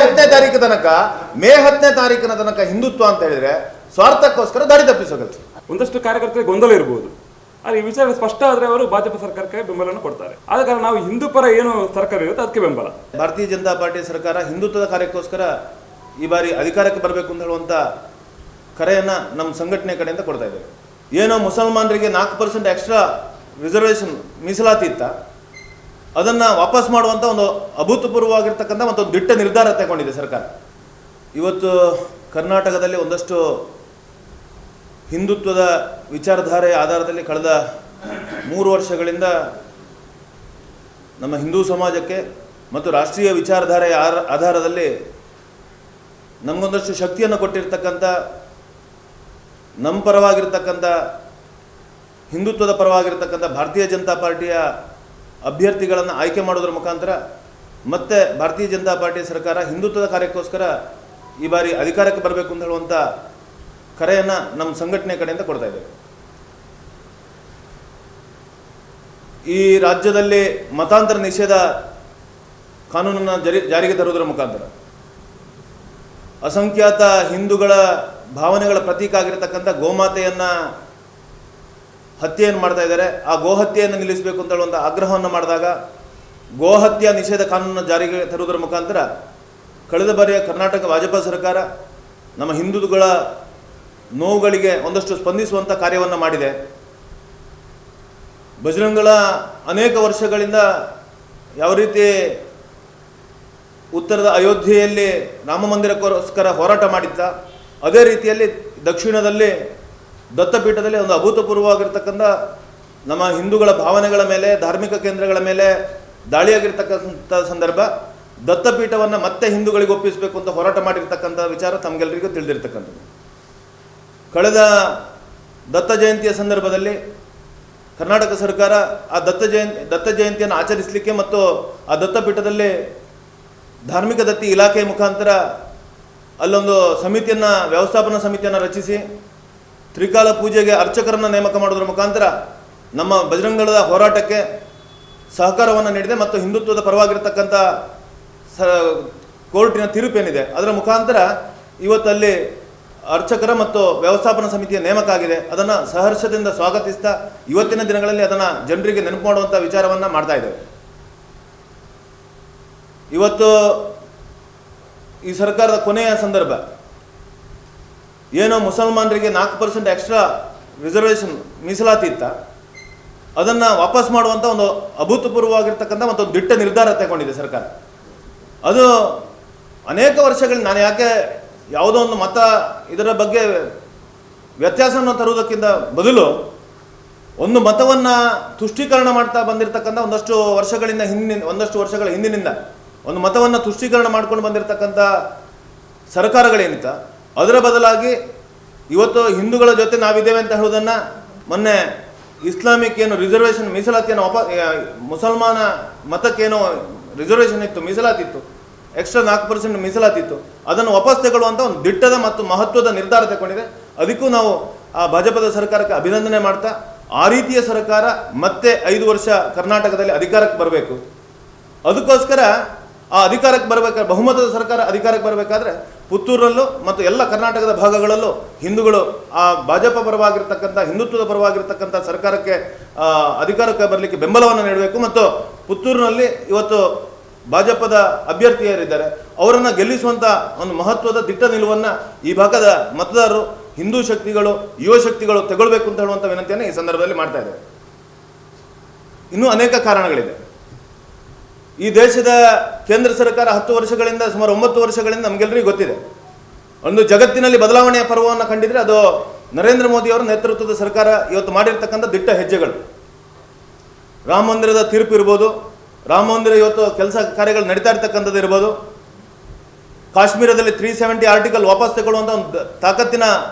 10ನೇ ತಾರೀಕು ತನಕ ಹಿಂದುತ್ವ ಅಂತ ಹೇಳಿದ್ರೆ ಸ್ವಾರ್ಥಕ್ಕೋಸ್ಕರ ದಾರಿ ತಪ್ಪಿಸೋ ಕೆಲಸ. ಒಂದಷ್ಟು ಕಾರ್ಯಕರ್ತರಿಗೆ ಗೊಂದಲ ಇರಬಹುದು, ಆದರೆ ಈ ವಿಚಾರ ಸ್ಪಷ್ಟ ಆದರೆ ಅವರು ಭಾಜಪ ಸರ್ಕಾರಕ್ಕೆ ಬೆಂಬಲವನ್ನು ಕೊಡ್ತಾರೆ. ಆದ ಕಾರಣ ನಾವು ಹಿಂದೂ ಪರ ಏನು ಸರ್ಕಾರ ಇರುತ್ತೆ ಅದಕ್ಕೆ ಬೆಂಬಲ. ಭಾರತೀಯ ಜನತಾ ಪಾರ್ಟಿ ಸರ್ಕಾರ ಹಿಂದುತ್ವದ ಕಾರ್ಯಕ್ಕೋಸ್ಕರ ಈ ಬಾರಿ ಅಧಿಕಾರಕ್ಕೆ ಬರಬೇಕು ಅಂತ ಹೇಳುವಂಥ ಕರೆಯನ್ನು ನಮ್ಮ ಸಂಘಟನೆ ಕಡೆಯಿಂದ ಕೊಡ್ತಾ ಇದ್ದೇವೆ. ಏನೋ ಮುಸಲ್ಮಾನರಿಗೆ 4% ಎಕ್ಸ್ಟ್ರಾ ರಿಸರ್ವೇಷನ್ ಮೀಸಲಾತಿ ಇತ್ತ, ಅದನ್ನು ವಾಪಸ್ ಮಾಡುವಂಥ ಒಂದು ಅಭೂತಪೂರ್ವವಾಗಿರ್ತಕ್ಕಂಥ ಒಂದು ದಿಟ್ಟ ನಿರ್ಧಾರ ತಗೊಂಡಿದೆ ಸರ್ಕಾರ. ಇವತ್ತು ಕರ್ನಾಟಕದಲ್ಲಿ ಒಂದಷ್ಟು ಹಿಂದುತ್ವದ ವಿಚಾರಧಾರೆಯ ಆಧಾರದಲ್ಲಿ ಕಳೆದ 3 ವರ್ಷಗಳಿಂದ ನಮ್ಮ ಹಿಂದೂ ಸಮಾಜಕ್ಕೆ ಮತ್ತು ರಾಷ್ಟ್ರೀಯ ವಿಚಾರಧಾರೆಯ ಆಧಾರದಲ್ಲಿ ನಮಗೊಂದಷ್ಟು ಶಕ್ತಿಯನ್ನು ಕೊಟ್ಟಿರ್ತಕ್ಕಂಥ, ನಮ್ಮ ಪರವಾಗಿರ್ತಕ್ಕಂಥ, ಹಿಂದುತ್ವದ ಪರವಾಗಿರ್ತಕ್ಕಂಥ ಭಾರತೀಯ ಜನತಾ ಪಾರ್ಟಿಯ ಅಭ್ಯರ್ಥಿಗಳನ್ನು ಆಯ್ಕೆ ಮಾಡೋದ್ರ ಮುಖಾಂತರ ಮತ್ತೆ ಭಾರತೀಯ ಜನತಾ ಪಾರ್ಟಿ ಸರ್ಕಾರ ಹಿಂದುತ್ವದ ಕಾರ್ಯಕ್ಕೋಸ್ಕರ ಈ ಬಾರಿ ಅಧಿಕಾರಕ್ಕೆ ಬರಬೇಕು ಅಂತ ಹೇಳುವಂಥ ಕರೆಯನ್ನು ನಮ್ಮ ಸಂಘಟನೆ ಕಡೆಯಿಂದ ಕೊಡ್ತಾ ಇದ್ದೇವೆ. ಈ ರಾಜ್ಯದಲ್ಲಿ ಮತಾಂತರ ನಿಷೇಧ ಕಾನೂನನ್ನು ಜಾರಿಗೆ ತರುವುದರ ಮುಖಾಂತರ ಅಸಂಖ್ಯಾತ ಹಿಂದೂಗಳ ಭಾವನೆಗಳ ಪ್ರತೀಕ ಆಗಿರತಕ್ಕಂಥ ಗೋಮಾತೆಯನ್ನು ಹತ್ಯೆಯನ್ನು ಮಾಡ್ತಾ ಇದ್ದಾರೆ. ಆ ಗೋಹತ್ಯೆಯನ್ನು ನಿಲ್ಲಿಸಬೇಕು ಅಂತ ಹೇಳುವಂಥ ಆಗ್ರಹವನ್ನು ಮಾಡಿದಾಗ ಗೋಹತ್ಯೆ ನಿಷೇಧ ಕಾನೂನನ್ನು ಜಾರಿಗೆ ತರುವುದರ ಮುಖಾಂತರ ಕಳೆದ ಬಾರಿಯ ಕರ್ನಾಟಕ ಭಾಜಪ ಸರ್ಕಾರ ನಮ್ಮ ಹಿಂದೂಗಳ ನೋವುಗಳಿಗೆ ಒಂದಷ್ಟು ಸ್ಪಂದಿಸುವಂಥ ಕಾರ್ಯವನ್ನು ಮಾಡಿದೆ. ಬಜರಂಗಳ ಅನೇಕ ವರ್ಷಗಳಿಂದ ಯಾವ ರೀತಿ ಉತ್ತರದ ಅಯೋಧ್ಯೆಯಲ್ಲಿ ರಾಮ ಮಂದಿರಕ್ಕೋಸ್ಕರ ಹೋರಾಟ ಮಾಡಿದ್ದ, ಅದೇ ರೀತಿಯಲ್ಲಿ ದಕ್ಷಿಣದಲ್ಲಿ ದತ್ತಪೀಠದಲ್ಲಿ ಒಂದು ಅಭೂತಪೂರ್ವವಾಗಿರ್ತಕ್ಕಂಥ ನಮ್ಮ ಹಿಂದೂಗಳ ಭಾವನೆಗಳ ಮೇಲೆ, ಧಾರ್ಮಿಕ ಕೇಂದ್ರಗಳ ಮೇಲೆ ದಾಳಿಯಾಗಿರ್ತಕ್ಕಂಥ ಸಂದರ್ಭ, ದತ್ತಪೀಠವನ್ನು ಮತ್ತೆ ಹಿಂದೂಗಳಿಗೆ ಒಪ್ಪಿಸಬೇಕು ಅಂತ ಹೋರಾಟ ಮಾಡಿರ್ತಕ್ಕಂಥ ವಿಚಾರ ತಮಗೆಲ್ಲರಿಗೂ ತಿಳಿದಿರ್ತಕ್ಕಂಥದ್ದು. ಕಳೆದ ದತ್ತ ಜಯಂತಿಯ ಸಂದರ್ಭದಲ್ಲಿ ಕರ್ನಾಟಕ ಸರ್ಕಾರ ಆ ದತ್ತ ಜಯಂತಿಯನ್ನು ಆಚರಿಸಲಿಕ್ಕೆ ಮತ್ತು ಆ ದತ್ತಪೀಠದಲ್ಲಿ ಧಾರ್ಮಿಕ ದತ್ತಿ ಇಲಾಖೆಯ ಮುಖಾಂತರ ಅಲ್ಲೊಂದು ಸಮಿತಿಯನ್ನು, ವ್ಯವಸ್ಥಾಪನಾ ಸಮಿತಿಯನ್ನು ರಚಿಸಿ ತ್ರಿಕಾಲ ಪೂಜೆಗೆ ಅರ್ಚಕರನ್ನು ನೇಮಕ ಮಾಡೋದ್ರ ಮುಖಾಂತರ ನಮ್ಮ ಬಜರಂಗದಳದ ಹೋರಾಟಕ್ಕೆ ಸಹಕಾರವನ್ನು ನೀಡಿದೆ. ಮತ್ತು ಹಿಂದುತ್ವದ ಪರವಾಗಿರ್ತಕ್ಕಂಥ ಕೋರ್ಟಿನ ತೀರ್ಪೇನಿದೆ ಅದರ ಮುಖಾಂತರ ಇವತ್ತಲ್ಲಿ ಅರ್ಚಕರ ಮತ್ತು ವ್ಯವಸ್ಥಾಪನಾ ಸಮಿತಿಯ ನೇಮಕ ಆಗಿದೆ. ಅದನ್ನು ಸಹರ್ಷದಿಂದ ಸ್ವಾಗತಿಸ್ತಾ ಇವತ್ತಿನ ದಿನಗಳಲ್ಲಿ ಅದನ್ನು ಜನರಿಗೆ ನೆನಪು ಮಾಡುವಂಥ ವಿಚಾರವನ್ನು ಮಾಡ್ತಾ ಇದ್ದೇವೆ. ಇವತ್ತು ಈ ಸರ್ಕಾರದ ಕೊನೆಯ ಸಂದರ್ಭ, ಏನೋ ಮುಸಲ್ಮಾನರಿಗೆ 4% ಎಕ್ಸ್ಟ್ರಾ ರಿಸರ್ವೇಷನ್ ಮೀಸಲಾತಿ ಇತ್ತ, ಅದನ್ನು ವಾಪಸ್ ಮಾಡುವಂಥ ಒಂದು ಅಭೂತಪೂರ್ವವಾಗಿರ್ತಕ್ಕಂಥ ಒಂದು ದಿಟ್ಟ ನಿರ್ಧಾರ ತಗೊಂಡಿದೆ ಸರ್ಕಾರ. ಅದು ಅನೇಕ ವರ್ಷಗಳಿಂದ, ನಾನು ಯಾಕೆ ಯಾವುದೋ ಒಂದು ಮತ ಇದರ ಬಗ್ಗೆ ವ್ಯತ್ಯಾಸವನ್ನು ತರುವುದಕ್ಕಿಂತ ಬದಲು ಒಂದು ಮತವನ್ನು ತುಷ್ಟೀಕರಣ ಮಾಡ್ತಾ ಬಂದಿರತಕ್ಕಂಥ ಒಂದಷ್ಟು ವರ್ಷಗಳ ಹಿಂದಿನಿಂದ ಒಂದು ಮತವನ್ನು ತುಷ್ಟೀಕರಣ ಮಾಡ್ಕೊಂಡು ಬಂದಿರತಕ್ಕಂಥ ಸರ್ಕಾರಗಳೇನಿತ್ತ, ಅದರ ಬದಲಾಗಿ ಇವತ್ತು ಹಿಂದೂಗಳ ಜೊತೆ ನಾವಿದ್ದೇವೆ ಅಂತ ಹೇಳೋದನ್ನು ಮೊನ್ನೆ ಇಸ್ಲಾಮಿಕ್ ಏನು ರಿಸರ್ವೇಷನ್ ಮೀಸಲಾತಿಯನ್ನು ಮುಸಲ್ಮಾನ ಮತಕ್ಕೇನೋ ರಿಸರ್ವೇಷನ್ ಇತ್ತು, ಮೀಸಲಾತಿ ಇತ್ತು, ಎಕ್ಸ್ಟ್ರಾ 4% ಮೀಸಲಾತಿ ಇತ್ತು, ಅದನ್ನು ವಾಪಸ್ ತಗೊಳ್ಳುವಂಥ ಒಂದು ದಿಟ್ಟದ ಮತ್ತು ಮಹತ್ವದ ನಿರ್ಧಾರ ತಗೊಂಡಿದೆ. ಅದಕ್ಕೂ ನಾವು ಆ ಭಾಜಪದ ಸರ್ಕಾರಕ್ಕೆ ಅಭಿನಂದನೆ ಮಾಡ್ತಾ, ಆ ರೀತಿಯ ಸರ್ಕಾರ ಮತ್ತೆ 5 ವರ್ಷ ಕರ್ನಾಟಕದಲ್ಲಿ ಅಧಿಕಾರಕ್ಕೆ ಬರಬೇಕು. ಅದಕ್ಕೋಸ್ಕರ ಆ ಅಧಿಕಾರಕ್ಕೆ ಬರಬೇಕಾದ್ರೆ, ಬಹುಮತದ ಸರ್ಕಾರ ಅಧಿಕಾರಕ್ಕೆ ಬರಬೇಕಾದ್ರೆ ಪುತ್ತೂರಲ್ಲೂ ಮತ್ತು ಎಲ್ಲ ಕರ್ನಾಟಕದ ಭಾಗಗಳಲ್ಲೂ ಹಿಂದೂಗಳು ಆ ಭಾಜಪ ಪರವಾಗಿರ್ತಕ್ಕಂಥ, ಹಿಂದುತ್ವದ ಪರವಾಗಿರ್ತಕ್ಕಂಥ ಸರ್ಕಾರಕ್ಕೆ ಅಧಿಕಾರಕ್ಕೆ ಬರಲಿಕ್ಕೆ ಬೆಂಬಲವನ್ನು ನೀಡಬೇಕು. ಮತ್ತು ಪುತ್ತೂರಿನಲ್ಲಿ ಇವತ್ತು ಭಾಜಪದ ಅಭ್ಯರ್ಥಿಯರಿದ್ದಾರೆ, ಅವರನ್ನು ಗೆಲ್ಲಿಸುವಂಥ ಒಂದು ಮಹತ್ವದ ದಿಟ್ಟ ನಿಲುವನ್ನು ಈ ಭಾಗದ ಮತದಾರರು, ಹಿಂದೂ ಶಕ್ತಿಗಳು, ಯುವ ಶಕ್ತಿಗಳು ತಗೊಳ್ಬೇಕು ಅಂತ ಹೇಳುವಂಥ ವಿನಂತಿಯನ್ನು ಈ ಸಂದರ್ಭದಲ್ಲಿ ಮಾಡ್ತಾ ಇದ್ದಾರೆ. ಇನ್ನೂ ಅನೇಕ ಕಾರಣಗಳಿದೆ. ಈ ದೇಶದ ಕೇಂದ್ರ ಸರ್ಕಾರ 10 ವರ್ಷಗಳಿಂದ, ಸುಮಾರು 9 ವರ್ಷಗಳಿಂದ ನಮಗೆಲ್ಲರಿಗೂ ಗೊತ್ತಿದೆ, ಒಂದು ಜಗತ್ತಿನಲ್ಲಿ ಬದಲಾವಣೆಯ ಪರ್ವವನ್ನು ಕಂಡಿದ್ರೆ ಅದು ನರೇಂದ್ರ ಮೋದಿ ಅವರ ನೇತೃತ್ವದ ಸರ್ಕಾರ ಇವತ್ತು ಮಾಡಿರ್ತಕ್ಕಂಥ ದಿಟ್ಟ ಹೆಜ್ಜೆಗಳು. ರಾಮ ಮಂದಿರದ ತೀರ್ಪು ಇರ್ಬೋದು, ರಾಮ ಮಂದಿರ ಇವತ್ತು ಕೆಲಸ ಕಾರ್ಯಗಳು ನಡೀತಾ ಇರ್ತಕ್ಕಂಥದ್ದು ಇರ್ಬೋದು, ಕಾಶ್ಮೀರದಲ್ಲಿ 370 ಆರ್ಟಿಕಲ್ ವಾಪಸ್ ತಗೊಳ್ಳುವಂಥ ಒಂದು ತಾಕತ್ತಿನ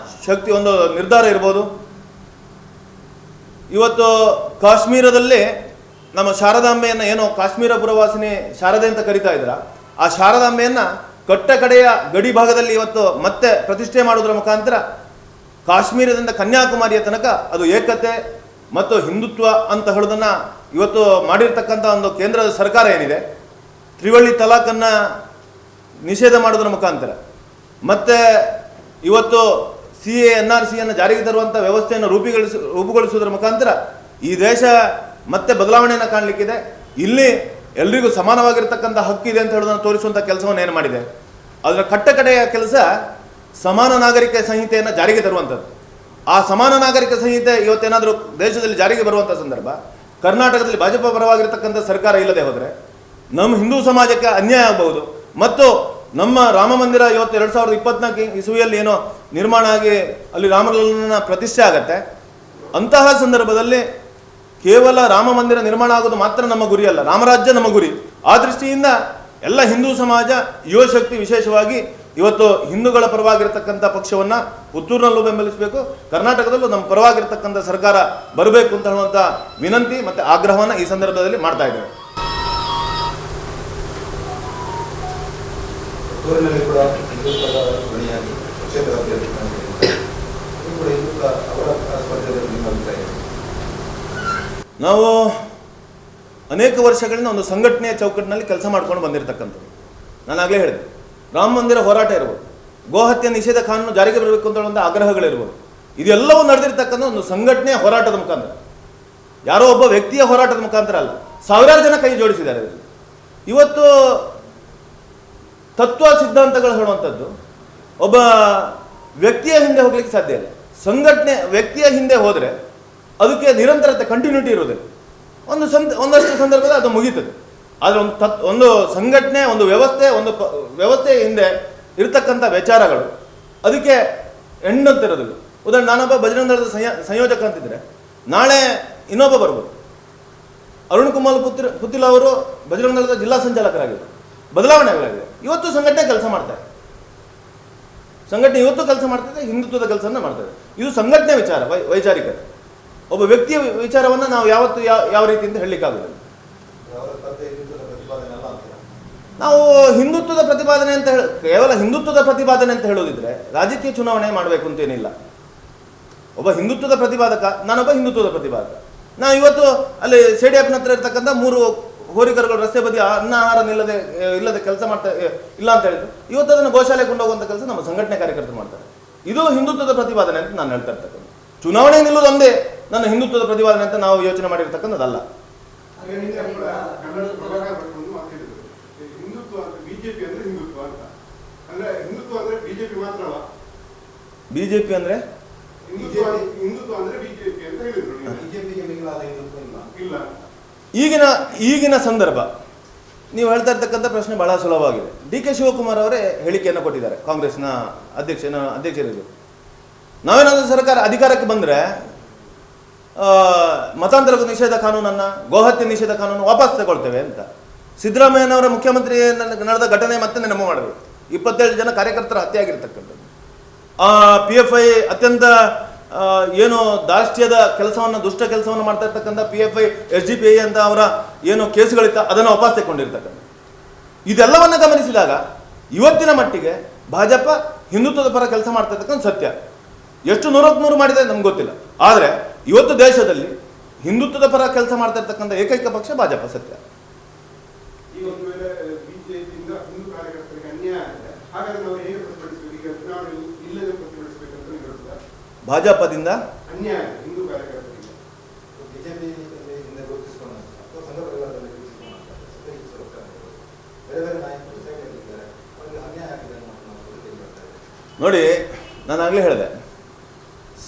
ಶಕ್ತಿ, ಒಂದು ನಿರ್ಧಾರ ಇರ್ಬೋದು. ಇವತ್ತು ಕಾಶ್ಮೀರದಲ್ಲಿ ನಮ್ಮ ಶಾರದಾಂಬೆಯನ್ನು, ಏನೋ ಕಾಶ್ಮೀರ ಪುರವಾಸಿನಿ ಶಾರದೆ ಅಂತ ಕರಿತಾ ಇದ್ರ, ಆ ಶಾರದಾಂಬೆಯನ್ನು ಕಟ್ಟ ಕಡೆಯ ಗಡಿ ಭಾಗದಲ್ಲಿ ಇವತ್ತು ಮತ್ತೆ ಪ್ರತಿಷ್ಠೆ ಮಾಡುವುದರ ಮುಖಾಂತರ ಕಾಶ್ಮೀರದಿಂದ ಕನ್ಯಾಕುಮಾರಿಯ ತನಕ ಅದು ಏಕತೆ ಮತ್ತು ಹಿಂದುತ್ವ ಅಂತ ಹೇಳೋದನ್ನು ಇವತ್ತು ಮಾಡಿರ್ತಕ್ಕಂಥ ಒಂದು ಕೇಂದ್ರದ ಸರ್ಕಾರ ಏನಿದೆ, ತ್ರಿವಳಿ ತಲಾಖನ್ನು ನಿಷೇಧ ಮಾಡೋದ್ರ ಮುಖಾಂತರ ಮತ್ತು ಇವತ್ತು CA NRC ಅನ್ನು ಜಾರಿಗೆ ತರುವಂಥ ವ್ಯವಸ್ಥೆಯನ್ನು ರೂಪುಗೊಳಿಸುವುದರ ಮುಖಾಂತರ ಈ ದೇಶ ಮತ್ತೆ ಬದಲಾವಣೆಯನ್ನು ಕಾಣಲಿಕ್ಕಿದೆ. ಇಲ್ಲಿ ಎಲ್ರಿಗೂ ಸಮಾನವಾಗಿರ್ತಕ್ಕಂಥ ಹಕ್ಕಿದೆ ಅಂತ ಹೇಳೋದನ್ನು ತೋರಿಸುವಂಥ ಕೆಲಸವನ್ನು ಏನು ಮಾಡಿದೆ. ಅದರ ಕಟ್ಟಕಡೆಯ ಕೆಲಸ ಸಮಾನ ನಾಗರಿಕ ಸಂಹಿತೆಯನ್ನು ಜಾರಿಗೆ ತರುವಂಥದ್ದು. ಆ ಸಮಾನ ನಾಗರಿಕ ಸಂಹಿತೆ ಇವತ್ತೇನಾದರೂ ದೇಶದಲ್ಲಿ ಜಾರಿಗೆ ಬರುವಂಥ ಸಂದರ್ಭ ಕರ್ನಾಟಕದಲ್ಲಿ ಭಾಜಪ ಪರವಾಗಿರ್ತಕ್ಕಂಥ ಸರ್ಕಾರ ಇಲ್ಲದೆ ಹೋದರೆ ನಮ್ಮ ಹಿಂದೂ ಸಮಾಜಕ್ಕೆ ಅನ್ಯಾಯ ಆಗಬಹುದು. ಮತ್ತು ನಮ್ಮ ರಾಮ ಮಂದಿರ ಇವತ್ತು 2024 ಇಸುವಿಯಲ್ಲಿ ಏನೋ ನಿರ್ಮಾಣ ಆಗಿ ಅಲ್ಲಿ ರಾಮಲಲ್ಲನ ಪ್ರತಿಷ್ಠೆ ಆಗತ್ತೆ. ಅಂತಹ ಸಂದರ್ಭದಲ್ಲಿ ಕೇವಲ ರಾಮ ಮಂದಿರ ನಿರ್ಮಾಣ ಆಗೋದು ಮಾತ್ರ ನಮ್ಮ ಗುರಿ ಅಲ್ಲ, ರಾಮರಾಜ್ಯ ನಮ್ಮ ಗುರಿ. ಆ ದೃಷ್ಟಿಯಿಂದ ಎಲ್ಲ ಹಿಂದೂ ಸಮಾಜ, ಯುವ ಶಕ್ತಿ ವಿಶೇಷವಾಗಿ ಇವತ್ತು ಹಿಂದೂಗಳ ಪರವಾಗಿರ್ತಕ್ಕಂಥ ಪಕ್ಷವನ್ನು ಪುತ್ತೂರಿನಲ್ಲೂ ಬೆಂಬಲಿಸಬೇಕು, ಕರ್ನಾಟಕದಲ್ಲೂ ನಮ್ಮ ಪರವಾಗಿರ್ತಕ್ಕಂಥ ಸರ್ಕಾರ ಬರಬೇಕು ಅಂತ ಹೇಳುವಂಥ ವಿನಂತಿ ಮತ್ತು ಆಗ್ರಹವನ್ನು ಈ ಸಂದರ್ಭದಲ್ಲಿ ಮಾಡ್ತಾ ಇದ್ದೇವೆ. ಪುತ್ತೂರಿನಲ್ಲಿ ಕೂಡ ಹಿಂದುತ್ವದ ಧ್ವನಿಯಾಗಿ ಕ್ಷೇತ್ರ ಅವರ ಸ್ಪರ್ಧೆಯಲ್ಲಿ ನಿಮ್ಮ ಅಭಿಪ್ರಾಯ? ನಾವು ಅನೇಕ ವರ್ಷಗಳಿಂದ ಒಂದು ಸಂಘಟನೆಯ ಚೌಕಟ್ಟಿನಲ್ಲಿ ಕೆಲಸ ಮಾಡ್ಕೊಂಡು ಬಂದಿರತಕ್ಕಂಥದ್ದು. ನಾನು ಆಗಲೇ ಹೇಳಿದೆ, ರಾಮ ಮಂದಿರ ಹೋರಾಟ ಇರ್ಬೋದು, ಗೋಹತ್ಯೆ ನಿಷೇಧ ಕಾನೂನು ಜಾರಿಗೆ ಬರಬೇಕು ಅಂತ ಹೇಳುವಂಥ ಆಗ್ರಹಗಳಿರ್ಬೋದು, ಇದೆಲ್ಲವೂ ನಡೆದಿರ್ತಕ್ಕಂಥ ಒಂದು ಸಂಘಟನೆಯ ಹೋರಾಟದ ಮುಖಾಂತರ, ಯಾರೋ ಒಬ್ಬ ವ್ಯಕ್ತಿಯ ಹೋರಾಟದ ಮುಖಾಂತರ ಅಲ್ಲ. ಸಾವಿರಾರು ಜನ ಕೈ ಜೋಡಿಸಿದ್ದಾರೆ ಇದರಲ್ಲಿ. ಇವತ್ತು ತತ್ವ ಸಿದ್ಧಾಂತಗಳು ಹೇಳುವಂಥದ್ದು ಒಬ್ಬ ವ್ಯಕ್ತಿಯ ಹಿಂದೆ ಹೋಗ್ಲಿಕ್ಕೆ ಸಾಧ್ಯ ಇಲ್ಲ. ಸಂಘಟನೆ ವ್ಯಕ್ತಿಯ ಹಿಂದೆ ಹೋದರೆ ಅದಕ್ಕೆ ನಿರಂತರತೆ, ಕಂಟಿನ್ಯೂಟಿ ಇರೋದಿಲ್ಲ. ಒಂದಷ್ಟು ಸಂದರ್ಭದಲ್ಲಿ ಅದು ಮುಗೀತದೆ. ಆದರೆ ಒಂದು ಸಂಘಟನೆ, ಒಂದು ವ್ಯವಸ್ಥೆಯ ಹಿಂದೆ ಇರತಕ್ಕಂಥ ವಿಚಾರಗಳು ಅದಕ್ಕೆ ಹೆಣ್ಣಂತಿರೋದಿಲ್ಲ. ಉದಾಹರಣೆ, ನಾನೊಬ್ಬ ಬಜರಂಗ ದಳದ ಸಂಯೋಜಕ ಅಂತಿದ್ರೆ ನಾಳೆ ಇನ್ನೊಬ್ಬ ಬರ್ಬೋದು. ಅರುಣ್ ಕುಮಾರ್ ಪುತ್ತಿಲ ಅವರು ಬಜರಂಗ ದಳದ ಜಿಲ್ಲಾ ಸಂಚಾಲಕರಾಗಿದ್ದರು, ಬದಲಾವಣೆ ಆಗಲಾಗಿದೆ. ಇವತ್ತು ಸಂಘಟನೆ ಕೆಲಸ ಮಾಡ್ತಾರೆ, ಸಂಘಟನೆ ಇವತ್ತು ಕೆಲಸ ಮಾಡ್ತಿದೆ, ಹಿಂದುತ್ವದ ಕೆಲಸವನ್ನು ಮಾಡ್ತಾರೆ. ಇದು ಸಂಘಟನೆ ವಿಚಾರ, ವೈಚಾರಿಕತೆ. ಒಬ್ಬ ವ್ಯಕ್ತಿಯ ವಿಚಾರವನ್ನು ನಾವು ಯಾವತ್ತು ಯಾವ ರೀತಿಯಿಂದ ಹೇಳಲಿಕ್ಕಾಗುವುದಿಲ್ಲ. ನಾವು ಹಿಂದುತ್ವದ ಪ್ರತಿಪಾದನೆ ಅಂತ ಕೇವಲ ಹಿಂದುತ್ವದ ಪ್ರತಿಪಾದನೆ ಅಂತ ಹೇಳೋದಿದ್ರೆ ರಾಜಕೀಯ ಚುನಾವಣೆ ಮಾಡಬೇಕು ಅಂತೇನಿಲ್ಲ. ಒಬ್ಬ ಹಿಂದುತ್ವದ ಪ್ರತಿಪಾದಕ, ನಾನೊಬ್ಬ ಹಿಂದುತ್ವದ ಪ್ರತಿಪಾದಕ. ನಾವು ಇವತ್ತು ಅಲ್ಲಿ CDF ಹತ್ರ ಇರ್ತಕ್ಕಂಥ 3 ಹೋರಿಕರುಗಳು ರಸ್ತೆ ಬದಿ ಅನ್ನ ಆಹಾರ ಇಲ್ಲದೆ ಕೆಲಸ ಮಾಡ್ತಾ ಇಲ್ಲ ಅಂತ ಹೇಳಿದ್ರು. ಇವತ್ತು ಅದನ್ನು ಗೋಶಾಲೆಗೆ ಕೊಂಡೋಗುವಂಥ ಕೆಲಸ ನಮ್ಮ ಸಂಘಟನೆ ಕಾರ್ಯಕರ್ತರು ಮಾಡ್ತಾರೆ. ಇದು ಹಿಂದುತ್ವದ ಪ್ರತಿಪಾದನೆ ಅಂತ ನಾನು ಹೇಳ್ತಾ ಇರ್ತಕ್ಕಂಥ. ಚುನಾವಣೆ ನಿಲ್ಲೋದು ಒಂದೇ ನನ್ನ ಹಿಂದುತ್ವದ ಪ್ರತಿಪಾದನೆ ಅಂತ ನಾವು ಯೋಚನೆ ಮಾಡಿರ್ತಕ್ಕಂಥದ್ದಲ್ಲ. ಬಿಜೆಪಿ ಅಂದ್ರೆ ಈಗಿನ ಸಂದರ್ಭ ನೀವು ಹೇಳ್ತಾ ಇರ್ತಕ್ಕಂಥ ಪ್ರಶ್ನೆ ಬಹಳ ಸುಲಭವಾಗಿದೆ. DK ಶಿವಕುಮಾರ್ ಅವರೇ ಹೇಳಿಕೆಯನ್ನು ಕೊಟ್ಟಿದ್ದಾರೆ, ಕಾಂಗ್ರೆಸ್ನ ಅಧ್ಯಕ್ಷರಿದ್ದು. ನಾವೇನಾದರೂ ಸರ್ಕಾರ ಅಧಿಕಾರಕ್ಕೆ ಬಂದರೆ ಮತಾಂತರ ನಿಷೇಧ ಕಾನೂನನ್ನು, ಗೋಹತ್ಯೆ ನಿಷೇಧ ಕಾನೂನು ವಾಪಸ್ ತಗೊಳ್ತೇವೆ ಅಂತ. ಸಿದ್ದರಾಮಯ್ಯನವರ ಮುಖ್ಯಮಂತ್ರಿ ನಡೆದ ಘಟನೆ ಮತ್ತೆ ನೆನಪು ಮಾಡಬೇಕು. 27 ಜನ ಕಾರ್ಯಕರ್ತರ ಹತ್ಯೆ ಆಗಿರ್ತಕ್ಕಂಥದ್ದು. PFI ಅತ್ಯಂತ ಏನು ದಾಷ್ಟ್ಯದ ಕೆಲಸವನ್ನು, ದುಷ್ಟ ಕೆಲಸವನ್ನು ಮಾಡ್ತಾ ಇರ್ತಕ್ಕಂಥ PFI SDPI ಅಂತ ಅವರ ಏನು ಕೇಸುಗಳಿತ್ತ ಅದನ್ನು ವಾಪಸ್ ತಗೊಂಡಿರ್ತಕ್ಕಂಥ. ಇದೆಲ್ಲವನ್ನು ಗಮನಿಸಿದಾಗ ಇವತ್ತಿನ ಮಟ್ಟಿಗೆ ಭಾಜಪ ಹಿಂದುತ್ವದ ಪರ ಕೆಲಸ ಮಾಡ್ತಾ ಇರ್ತಕ್ಕಂಥ ಸತ್ಯ. ಎಷ್ಟು 100 ಮಾಡಿದೆ ನಮ್ಗೆ ಗೊತ್ತಿಲ್ಲ. ಆದರೆ ಇವತ್ತು ದೇಶದಲ್ಲಿ ಹಿಂದುತ್ವದ ಪರ ಕೆಲಸ ಮಾಡ್ತಾ ಇರ್ತಕ್ಕಂಥ ಏಕೈಕ ಪಕ್ಷ ಭಾಜಪ, ಸತ್ಯ. ಭಾಜಪದಿಂದ ನೋಡಿ, ನಾನು ಆಗಲೇ ಹೇಳಿದೆ,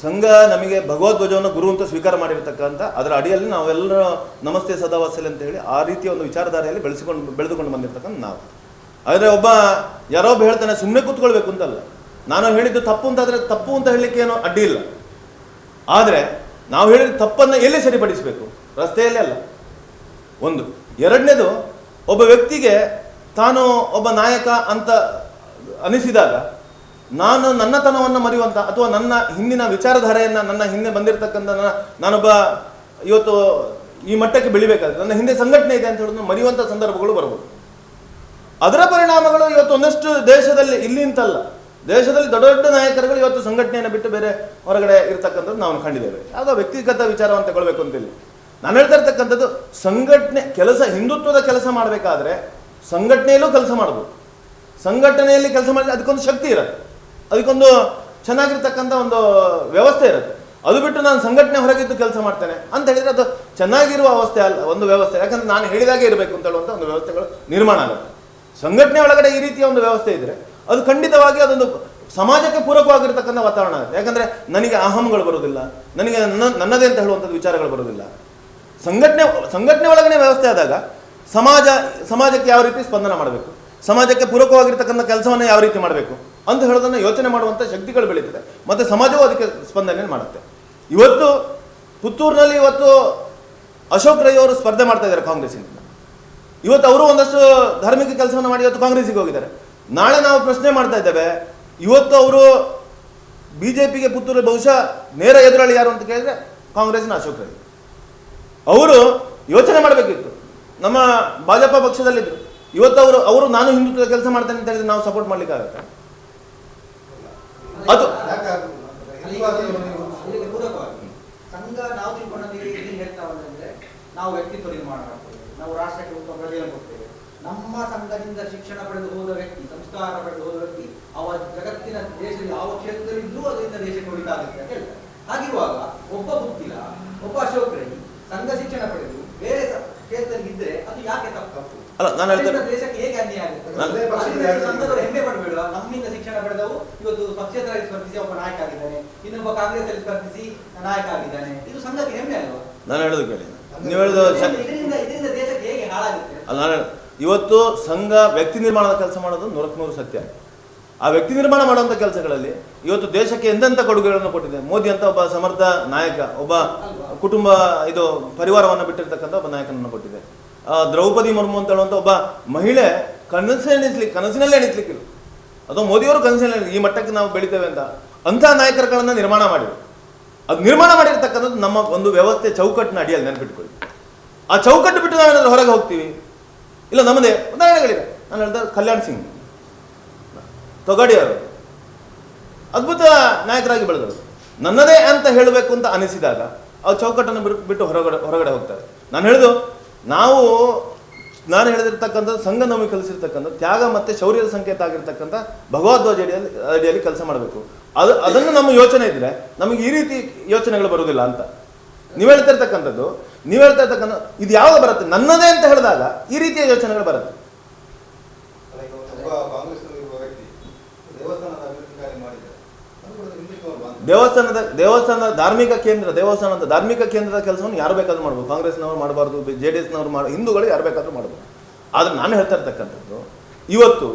ಸಂಘ ನಮಗೆ ಭಗವದ್ಧ್ವಜವನ್ನು ಗುರು ಅಂತ ಸ್ವೀಕಾರ ಮಾಡಿರ್ತಕ್ಕಂಥ ಅದರ ಅಡಿಯಲ್ಲಿ ನಾವೆಲ್ಲರೂ ನಮಸ್ತೆ ಸದಾವಾಸಲೆ ಅಂತ ಹೇಳಿ ಆ ರೀತಿಯ ಒಂದು ವಿಚಾರಧಾರೆಯಲ್ಲಿ ಬೆಳೆದುಕೊಂಡು ಬಂದಿರ್ತಕ್ಕಂಥ ನಾವು. ಆದರೆ ಯಾರೋ ಒಬ್ಬ ಹೇಳ್ತಾನೆ ಸುಮ್ಮನೆ ಕೂತ್ಕೊಳ್ಬೇಕು ಅಂತಲ್ಲ. ನಾನು ಹೇಳಿದ್ದು ತಪ್ಪು ಅಂತಾದರೆ ತಪ್ಪು ಅಂತ ಹೇಳಲಿಕ್ಕೆ ಏನೋ ಅಡ್ಡಿ ಇಲ್ಲ. ಆದರೆ ನಾವು ಹೇಳಿದ ತಪ್ಪನ್ನು ಎಲ್ಲಿ ಸರಿಪಡಿಸಬೇಕು? ರಸ್ತೆಯಲ್ಲೇ ಅಲ್ಲ. ಒಂದು. ಎರಡನೇದು, ಒಬ್ಬ ವ್ಯಕ್ತಿಗೆ ತಾನು ಒಬ್ಬ ನಾಯಕ ಅಂತ ಅನಿಸಿದಾಗ ನಾನು ನನ್ನತನವನ್ನು ಮರೆಯುವಂಥ ಅಥವಾ ನನ್ನ ಹಿಂದಿನ ವಿಚಾರಧಾರೆಯನ್ನು, ನನ್ನ ಹಿಂದೆ ಬಂದಿರತಕ್ಕಂಥ ನಾನೊಬ್ಬ ಇವತ್ತು ಈ ಮಟ್ಟಕ್ಕೆ ಬೆಳಿಬೇಕಾದ್ರೆ ನನ್ನ ಹಿಂದೆ ಸಂಘಟನೆ ಇದೆ ಅಂತ ಹೇಳೋದು ಮರೆಯುವಂಥ ಸಂದರ್ಭಗಳು ಬರ್ಬೋದು. ಅದರ ಪರಿಣಾಮಗಳು ಇವತ್ತು ಒಂದಷ್ಟು ದೇಶದಲ್ಲಿ, ಇಲ್ಲಿ ಅಂತಲ್ಲ, ದೇಶದಲ್ಲಿ ದೊಡ್ಡ ದೊಡ್ಡ ನಾಯಕರುಗಳು ಇವತ್ತು ಸಂಘಟನೆಯನ್ನು ಬಿಟ್ಟು ಬೇರೆ ಹೊರಗಡೆ ಇರ್ತಕ್ಕಂಥದ್ದು ನಾವು ಕಂಡಿದ್ದೇವೆ. ಯಾವುದೋ ವ್ಯಕ್ತಿಗತ ವಿಚಾರವನ್ನು ತಗೊಳ್ಬೇಕು ಅಂತಿಲ್ಲ. ನಾನು ಹೇಳ್ತಾ ಇರ್ತಕ್ಕಂಥದ್ದು ಸಂಘಟನೆ ಕೆಲಸ, ಹಿಂದುತ್ವದ ಕೆಲಸ ಮಾಡಬೇಕಾದ್ರೆ ಸಂಘಟನೆಯಲ್ಲೂ ಕೆಲಸ ಮಾಡ್ಬೋದು. ಸಂಘಟನೆಯಲ್ಲಿ ಕೆಲಸ ಮಾಡಿದ್ರೆ ಅದಕ್ಕೊಂದು ಶಕ್ತಿ ಇರುತ್ತೆ, ಅದಕ್ಕೊಂದು ಚೆನ್ನಾಗಿರ್ತಕ್ಕಂಥ ಒಂದು ವ್ಯವಸ್ಥೆ ಇರುತ್ತೆ. ಅದು ಬಿಟ್ಟು ನಾನು ಸಂಘಟನೆ ಹೊರಗಿದ್ದು ಕೆಲಸ ಮಾಡ್ತೇನೆ ಅಂತ ಹೇಳಿದ್ರೆ ಅದು ಚೆನ್ನಾಗಿರುವ ಅವಸ್ಥೆ ಅಲ್ಲ, ಒಂದು ವ್ಯವಸ್ಥೆ. ಯಾಕಂದ್ರೆ ನಾನು ಹೇಳಿದಾಗೆ ಇರಬೇಕು ಅಂತ ಹೇಳುವಂಥ ಒಂದು ವ್ಯವಸ್ಥೆಗಳು ನಿರ್ಮಾಣ ಆಗುತ್ತೆ. ಸಂಘಟನೆ ಒಳಗಡೆ ಈ ರೀತಿಯ ಒಂದು ವ್ಯವಸ್ಥೆ ಇದ್ರೆ ಅದು ಖಂಡಿತವಾಗಿ ಅದೊಂದು ಸಮಾಜಕ್ಕೆ ಪೂರಕವಾಗಿರ್ತಕ್ಕಂಥ ವಾತಾವರಣ ಆಗುತ್ತೆ. ಯಾಕಂದ್ರೆ ನನಗೆ ಅಹಂಗಳು ಬರೋದಿಲ್ಲ, ನನಗೆ ನನ್ನದೇ ಅಂತ ಹೇಳುವಂಥದ್ದು ವಿಚಾರಗಳು ಬರೋದಿಲ್ಲ. ಸಂಘಟನೆ ಒಳಗಡೆ ವ್ಯವಸ್ಥೆ ಆದಾಗ ಸಮಾಜಕ್ಕೆ ಯಾವ ರೀತಿ ಸ್ಪಂದನ ಮಾಡಬೇಕು, ಸಮಾಜಕ್ಕೆ ಪೂರಕವಾಗಿರ್ತಕ್ಕಂಥ ಕೆಲಸವನ್ನು ಯಾವ ರೀತಿ ಮಾಡಬೇಕು ಅಂತ ಹೇಳೋದನ್ನು ಯೋಚನೆ ಮಾಡುವಂಥ ಶಕ್ತಿಗಳು ಬೆಳೀತದೆ, ಮತ್ತು ಸಮಾಜವೂ ಅದಕ್ಕೆ ಸ್ಪಂದನೆ ಮಾಡುತ್ತೆ. ಇವತ್ತು ಪುತ್ತೂರಿನಲ್ಲಿ ಅಶೋಕ್ ರೈ ಅವರು ಸ್ಪರ್ಧೆ ಮಾಡ್ತಾ ಇದ್ದಾರೆ ಕಾಂಗ್ರೆಸ್ಸಿನಿಂದ. ಇವತ್ತು ಅವರು ಒಂದಷ್ಟು ಧಾರ್ಮಿಕ ಕೆಲಸವನ್ನು ಮಾಡಿ ಇವತ್ತು ಕಾಂಗ್ರೆಸ್ಸಿಗೆ ಹೋಗಿದ್ದಾರೆ. ನಾಳೆ ನಾವು ಪ್ರಶ್ನೆ ಮಾಡ್ತಾ ಇದ್ದೇವೆ, ಇವತ್ತು ಅವರು ಬಿಜೆಪಿಗೆ ಪುತ್ತೂರು ಬಹುಶಃ ನೇರ ಎದುರಾಳಿ ಯಾರು ಅಂತ ಕೇಳಿದ್ರೆ ಕಾಂಗ್ರೆಸ್ನ ಅಶೋಕ್ ರೈ. ಅವರು ಯೋಚನೆ ಮಾಡಬೇಕಿತ್ತು. ನಮ್ಮ ಭಾಜಪ ಪಕ್ಷದಲ್ಲಿದ್ದರು, ಇವತ್ತು ಅವರು ನಾನು ಹಿಂದುತ್ವದ ಕೆಲಸ ಮಾಡ್ತೇನೆ ಅಂತ ಹೇಳಿದ್ರೆ ನಾವು ಸಪೋರ್ಟ್ ಮಾಡ್ಲಿಕ್ಕಾಗತ್ತೆ? ಅದು ಸಂಘ ನಾವು ಹೇಳ್ತಾವಂದ್ರೆ ನಾವು ವ್ಯಕ್ತಿತ್ವ ನಿರ್ಮಾಣ ಮಾಡ್ತೇವೆ, ನಾವು ರಾಷ್ಟ್ರಕ್ಕೆ ಉತ್ತಮ ಪ್ರಜೆಯನ್ನು ಕೊಡ್ತೇವೆ. ನಮ್ಮ ಸಂಘದಿಂದ ಶಿಕ್ಷಣ ಪಡೆದು ಹೋದ ವ್ಯಕ್ತಿ, ಸಂಸ್ಕಾರ ಪಡೆದು ಹೋದ ವ್ಯಕ್ತಿ, ಅವ ಜಗತ್ತಿನ ದೇಶದ ಯಾವ ಕ್ಷೇತ್ರದಲ್ಲಿದ್ರೂ ಅದರಿಂದ ದೇಶಕ್ಕೆ ಉಳಿತಾಗುತ್ತೆ ಅಂತ ಹೇಳ್ತಾರೆ. ಹಾಗಿರುವಾಗ ಒಬ್ಬ ಬುದ್ಧಿಲ, ಒಬ್ಬ ಅಶೋಕ್ ರೈ ಸಂಘ ಶಿಕ್ಷಣ ಪಡೆದು ಬೇರೆ ಕ್ಷೇತ್ರದಲ್ಲಿ ಇದ್ರೆ ಅದು ಯಾಕೆ ತಪ್ಪು? ಅಲ್ಲ, ನಾನು ಹೇಳ್ತೇನೆ, ದೇಶಕ್ಕೆ ಹೇಗೆ ಅನ್ಯಾಯ ಆಗುತ್ತೆ? ಸಂಘದವರು ಹೆಮ್ಮೆ ಪಡಬೇಡ, ನಮ್ಮಿಂದ ಶಿಕ್ಷಣ ಪಡೆದವು ಇವತ್ತು ಪಕ್ಷೇತರವಾಗಿ ಸ್ಪರ್ಧಿಸಿ ಒಬ್ಬ ನಾಯಕ ಆಗಿದ್ದಾನೆ, ಇನ್ನೊಬ್ಬ ಕಾಂಗ್ರೆಸ್ ಅಲ್ಲಿ ಸ್ಪರ್ಧಿಸಿ ನಾಯಕ ಆಗಿದ್ದಾನೆ. ಇದು ಸಂಘಕ್ಕೆ ಹೆಮ್ಮೆ ಅಲ್ವಾ? ನಾನು ಹೇಳೋದು ಕೇಳಿ, ನೀವು ಹೇಳೋದು ಇದರಿಂದ ದೇಶಕ್ಕೆ ಹೇಗೆ ಹಾಳಾಗುತ್ತೆ? ಅಲ್ಲ, ನಾನು ಇವತ್ತು ಸಂಘ ವ್ಯಕ್ತಿ ನಿರ್ಮಾಣದ ಕೆಲಸ ಮಾಡೋದು 100% ಸತ್ಯ. ಆ ವ್ಯಕ್ತಿ ನಿರ್ಮಾಣ ಮಾಡುವಂಥ ಕೆಲಸಗಳಲ್ಲಿ ಇವತ್ತು ದೇಶಕ್ಕೆ ಎಂತೆಂಥ ಕೊಡುಗೆಗಳನ್ನು ಕೊಟ್ಟಿದೆ. ಮೋದಿ ಅಂತ ಒಬ್ಬ ಸಮರ್ಥ ನಾಯಕ, ಒಬ್ಬ ಕುಟುಂಬ ಪರಿವಾರವನ್ನು ಬಿಟ್ಟಿರ್ತಕ್ಕಂಥ ಒಬ್ಬ ನಾಯಕನನ್ನು ಕೊಟ್ಟಿದೆ. ದ್ರೌಪದಿ ಮುರ್ಮು ಅಂತ ಹೇಳುವಂಥ ಒಬ್ಬ ಮಹಿಳೆ ಕನಸಿನಲ್ಲೇ ಎಣಿಸ್ಲಿಕ್ಕಿಲ್ಲ, ಅದು ಮೋದಿಯವರು ಕನಸಿನಲ್ಲಿ ಈ ಮಟ್ಟಕ್ಕೆ ನಾವು ಬೆಳಿತೇವೆ ಅಂತ ಅಂಥ ನಾಯಕರುಗಳನ್ನು ನಿರ್ಮಾಣ ಮಾಡಿದ್ರು. ಅದು ನಿರ್ಮಾಣ ಮಾಡಿರ್ತಕ್ಕಂಥದ್ದು ನಮ್ಮ ಒಂದು ವ್ಯವಸ್ಥೆ ಚೌಕಟ್ಟಿನ ಅಡಿಯಲ್ಲಿ ನೆನಪಿಟ್ಕೊಳ್ಳಿ. ಆ ಚೌಕಟ್ಟು ಬಿಟ್ಟು ನಾವೇನಾದ್ರೂ ಹೊರಗೆ ಹೋಗ್ತೀವಿ, ಇಲ್ಲ ನಮ್ಮದೇ ಉದಾಹರಣೆಗಳಿದೆ. ನಾನು ಹೇಳ್ದ ಕಲ್ಯಾಣ್ ಸಿಂಗ್ ತೊಗಾಡಿಯವರು ಅದ್ಭುತ ನಾಯಕರಾಗಿ ಬೆಳೆದರು. ನನ್ನದೇ ಅಂತ ಹೇಳಬೇಕು ಅಂತ ಅನಿಸಿದಾಗ ಆ ಚೌಕಟ್ಟನ್ನು ಬಿಟ್ಟು ಹೊರಗಡೆ ಹೋಗ್ತಾರೆ. ನಾನು ಹೇಳಿದಿರ್ತಕ್ಕಂಥದ್ದು ಸಂಘ ನಮಗೆ ಕಲಿಸಿರ್ತಕ್ಕಂಥ ತ್ಯಾಗ ಮತ್ತು ಶೌರ್ಯದ ಸಂಕೇತ ಆಗಿರ್ತಕ್ಕಂಥ ಭಗವದ್ವಾಜ ಅಡಿಯಲ್ಲಿ ಕೆಲಸ ಮಾಡಬೇಕು. ಅದನ್ನು ನಮ್ಮ ಯೋಚನೆ ಇದ್ರೆ ನಮಗೆ ಈ ರೀತಿ ಯೋಚನೆಗಳು ಬರುವುದಿಲ್ಲ ಅಂತ ನೀವು ಹೇಳ್ತಾ ಇರ್ತಕ್ಕಂಥದ್ದು. ಇದು ಯಾವಾಗ ಬರುತ್ತೆ? ನನ್ನದೇ ಅಂತ ಹೇಳಿದಾಗ ಈ ರೀತಿಯ ಯೋಚನೆಗಳು ಬರುತ್ತೆ. ದೇವಸ್ಥಾನದ ಧಾರ್ಮಿಕ ಕೇಂದ್ರದ ಕೆಲಸವನ್ನು ಯಾರು ಬೇಕಾದ್ರೂ ಮಾಡ್ಬೋದು. ಕಾಂಗ್ರೆಸ್ನವರು ಮಾಡಬಾರ್ದು, JDSನವರು ಹಿಂದೂಗಳು ಯಾರು ಬೇಕಾದ್ರೂ ಮಾಡ್ಬೋದು. ಆದ್ರೆ ನಾನು ಹೇಳ್ತಾ ಇರ್ತಕ್ಕಂಥದ್ದು, ಇವತ್ತು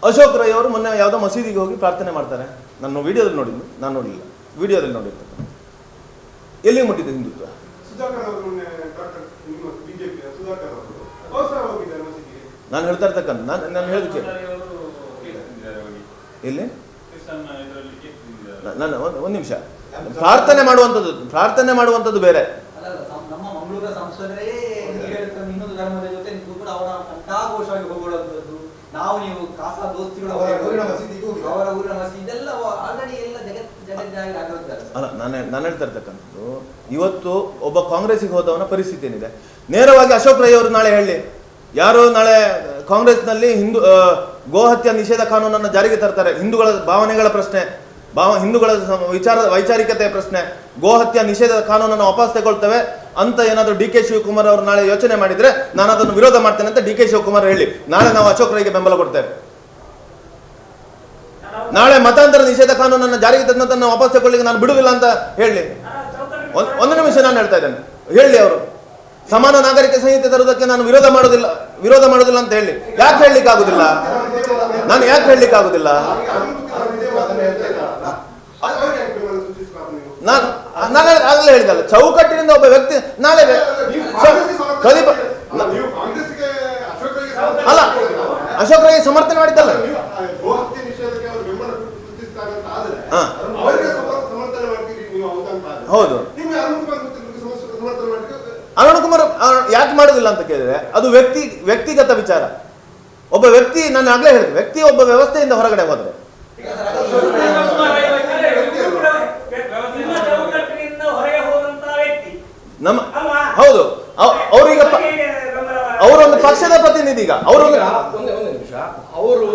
ಅಶೋಕ್ ರೈ ಅವರು ಮೊನ್ನೆ ಯಾವುದೋ ಮಸೀದಿಗೆ ಹೋಗಿ ಪ್ರಾರ್ಥನೆ ಮಾಡ್ತಾರೆ. ನಾನು ವಿಡಿಯೋದಲ್ಲಿ ನೋಡಿದ್ದು, ನಾನು ನೋಡಲಿಲ್ಲ, ವಿಡಿಯೋದಲ್ಲಿ ನೋಡಿರ್ತಕ್ಕಂಥ. ಎಲ್ಲಿ ಮುಟ್ಟಿದೆ ಹಿಂದುತ್ವ? ನಾನು ಹೇಳ್ತಾ ಇರ್ತಕ್ಕಂಥ ನಾನು ಹೇಳಿದಕ್ಕೆ ಇಲ್ಲಿ ನಾನು ಒಂದು ನಿಮಿಷ, ಪ್ರಾರ್ಥನೆ ಮಾಡುವಂಥದ್ದು ಬೇರೆ. ನಮ್ಮ ಮಂಗಳೂರ ಸಂಸದರೇ ಇನ್ನೊಂದು ಧರ್ಮದ ಜೊತೆ ಕೂಡ ಅವರ ಕಂಠಾಘೋಷವಾಗಿ ಹೋಗುವಂಥದ್ದು, ನೀವು ಕಾಸಾ ದೋಸ್ತಿಗಳು ಅವರ ಊರಿನ ಮಸೀದಿ ಇದೆಲ್ಲ ಆಲ್ರೆಡಿ ಎಲ್ಲ ಜಗತ್ತಿನಾಗಿ ಆಗಿರುತ್ತಾರೆ. ಅಲ್ಲ, ನಾನು ಹೇಳ್ತಾ ಇರ್ತಕ್ಕಂಥದ್ದು, ಇವತ್ತು ಒಬ್ಬ ಕಾಂಗ್ರೆಸ್ಸಿಗೆ ಹೋದವನ ಪರಿಸ್ಥಿತಿ ಏನಿದೆ. ನೇರವಾಗಿ ಅಶೋಕ್ ರೈ ಅವರು ನಾಳೆ ಹೇಳಿ, ಯಾರು ನಾಳೆ ಕಾಂಗ್ರೆಸ್ನಲ್ಲಿ ಗೋಹತ್ಯೆ ನಿಷೇಧ ಕಾನೂನನ್ನು ಜಾರಿಗೆ ತರ್ತಾರೆ, ಹಿಂದೂಗಳ ಭಾವನೆಗಳ ಪ್ರಶ್ನೆ, ಹಿಂದೂಗಳ ವೈಚಾರಿಕತೆಯ ಪ್ರಶ್ನೆ, ಗೋಹತ್ಯೆ ನಿಷೇಧದ ಕಾನೂನನ್ನು ವಾಪಸ್ ತಗೊಳ್ತೇವೆ ಅಂತ ಏನಾದರೂ DK ಶಿವಕುಮಾರ್ ಅವರು ನಾಳೆ ಯೋಚನೆ ಮಾಡಿದ್ರೆ ನಾನು ಅದನ್ನು ವಿರೋಧ ಮಾಡ್ತೇನೆ ಅಂತ DK ಶಿವಕುಮಾರ್ ಹೇಳಿ, ನಾಳೆ ನಾವು ಅಶೋಕ್ ರೈಗೆ ಬೆಂಬಲ ಕೊಡ್ತೇವೆ. ನಾಳೆ ಮತಾಂತರ ನಿಷೇಧ ಕಾನೂನನ್ನು ಜಾರಿಗೆ ತಂದನ್ನು ವಾಪಸ್ ತಗೊಳ್ಳಿಕ್ಕೆ ನಾನು ಬಿಡುವುದಿಲ್ಲ ಅಂತ ಹೇಳಿ. ಒಂದು ನಿಮಿಷ, ನಾನು ಹೇಳ್ತಾ ಇದ್ದೇನೆ, ಹೇಳಿ ಅವರು ಸಮಾನ ನಾಗರಿಕ ಸಂಹಿತೆ ತರುವುದಕ್ಕೆ ನಾನು ವಿರೋಧ ಮಾಡುವುದಿಲ್ಲ ಅಂತ ಹೇಳಿ. ಯಾಕೆ ಹೇಳಲಿಕ್ಕೆ ಆಗುದಿಲ್ಲ? ನಾನು ಯಾಕೆ ಹೇಳಲಿಕ್ಕೆ ಆಗುದಿಲ್ಲ? ನಾನು ಆಗಲೇ ಹೇಳಿದಲ್ಲ, ಚೌಕಟ್ಟಿನಿಂದ ಒಬ್ಬ ವ್ಯಕ್ತಿ ನಾಳೆ ಅಲ್ಲ ಅಶೋಕ್ ರೈ ಸಮರ್ಥನೆ ಮಾಡಿದ್ದಲ್ಲ. ಹೌದು, ಅರುಣ್ ಕುಮಾರ್ ಯಾಕೆ ಮಾಡುದಿಲ್ಲ ಅಂತ ಕೇಳಿದ್ರೆ ಅದು ವ್ಯಕ್ತಿಗತ ವಿಚಾರ. ಒಬ್ಬ ವ್ಯಕ್ತಿ, ನಾನು ಆಗ್ಲೇ ಹೇಳಿದೆ, ವ್ಯಕ್ತಿ ಒಬ್ಬ ವ್ಯವಸ್ಥೆಯಿಂದ ಹೊರಗಡೆ ಹೋದ್ರೆ ನಮ್ಮ ಹೌದು, ಅವರೊಂದು ಪಕ್ಷದ ಪ್ರತಿನಿಧಿ. ಈಗ ಅವರೊಂದು ಒಂದು ನಿಮಿಷ, ಅವರು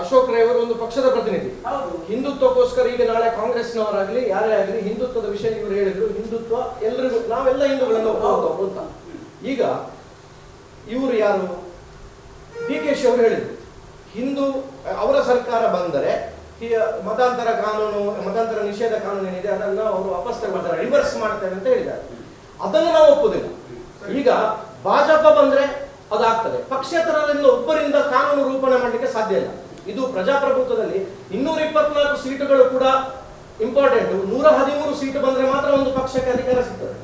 ಅಶೋಕ್ ರೈ ಅವರು ಒಂದು ಪಕ್ಷದ ಪ್ರತಿನಿಧಿ. ಹೌದು. ಹಿಂದುತ್ವಕ್ಕೋಸ್ಕರ ಈಗ ನಾಳೆ ಕಾಂಗ್ರೆಸ್ನವರಾಗ್ಲಿ ಯಾರೇ ಆಗಲಿ ಹಿಂದುತ್ವದ ವಿಷಯ ಇವರು ಹೇಳಿದ್ರು, ಹಿಂದುತ್ವ ಎಲ್ಲರಿಗೂ ನಾವೆಲ್ಲ ಹಿಂದೂಗಳನ್ನು ಒಪ್ಪುವಂತವ್ರು ಅಂತ. ಈಗ ಇವರು ಯಾರು DKಶಿ ಅವರು ಹೇಳಿದ್ರು, ಹಿಂದೂ ಅವರ ಸರ್ಕಾರ ಬಂದರೆ ಮತಾಂತರ ಕಾನೂನು, ಮತಾಂತರ ನಿಷೇಧ ಕಾನೂನು ಏನಿದೆ ಅದನ್ನು ಅವರು ವಾಪಸ್ ತಗೊಳ್ತಾರೆ, ರಿವರ್ಸ್ ಮಾಡ್ತೇವೆ ಅಂತ ಹೇಳಿದ್ದಾರೆ. ಅದನ್ನು ನಾವು ಒಪ್ಪುದಿಲ್ಲ. ಈಗ ಭಾಜಪ ಬಂದ್ರೆ ಅದಾಗ್ತದೆ. ಪಕ್ಷೇತರರಿಂದ ಒಬ್ಬರಿಂದ ಕಾನೂನು ರೂಪಣೆ ಮಾಡಲಿಕ್ಕೆ ಸಾಧ್ಯ ಇಲ್ಲ. ಇದು ಪ್ರಜಾಪ್ರಭುತ್ವದಲ್ಲಿ 224 ಸೀಟುಗಳು ಕೂಡ ಇಂಪಾರ್ಟೆಂಟ್. 113 ಸೀಟು ಬಂದ್ರೆ ಮಾತ್ರ ಒಂದು ಪಕ್ಷಕ್ಕೆ ಅಧಿಕಾರ ಸಿಗ್ತದೆ.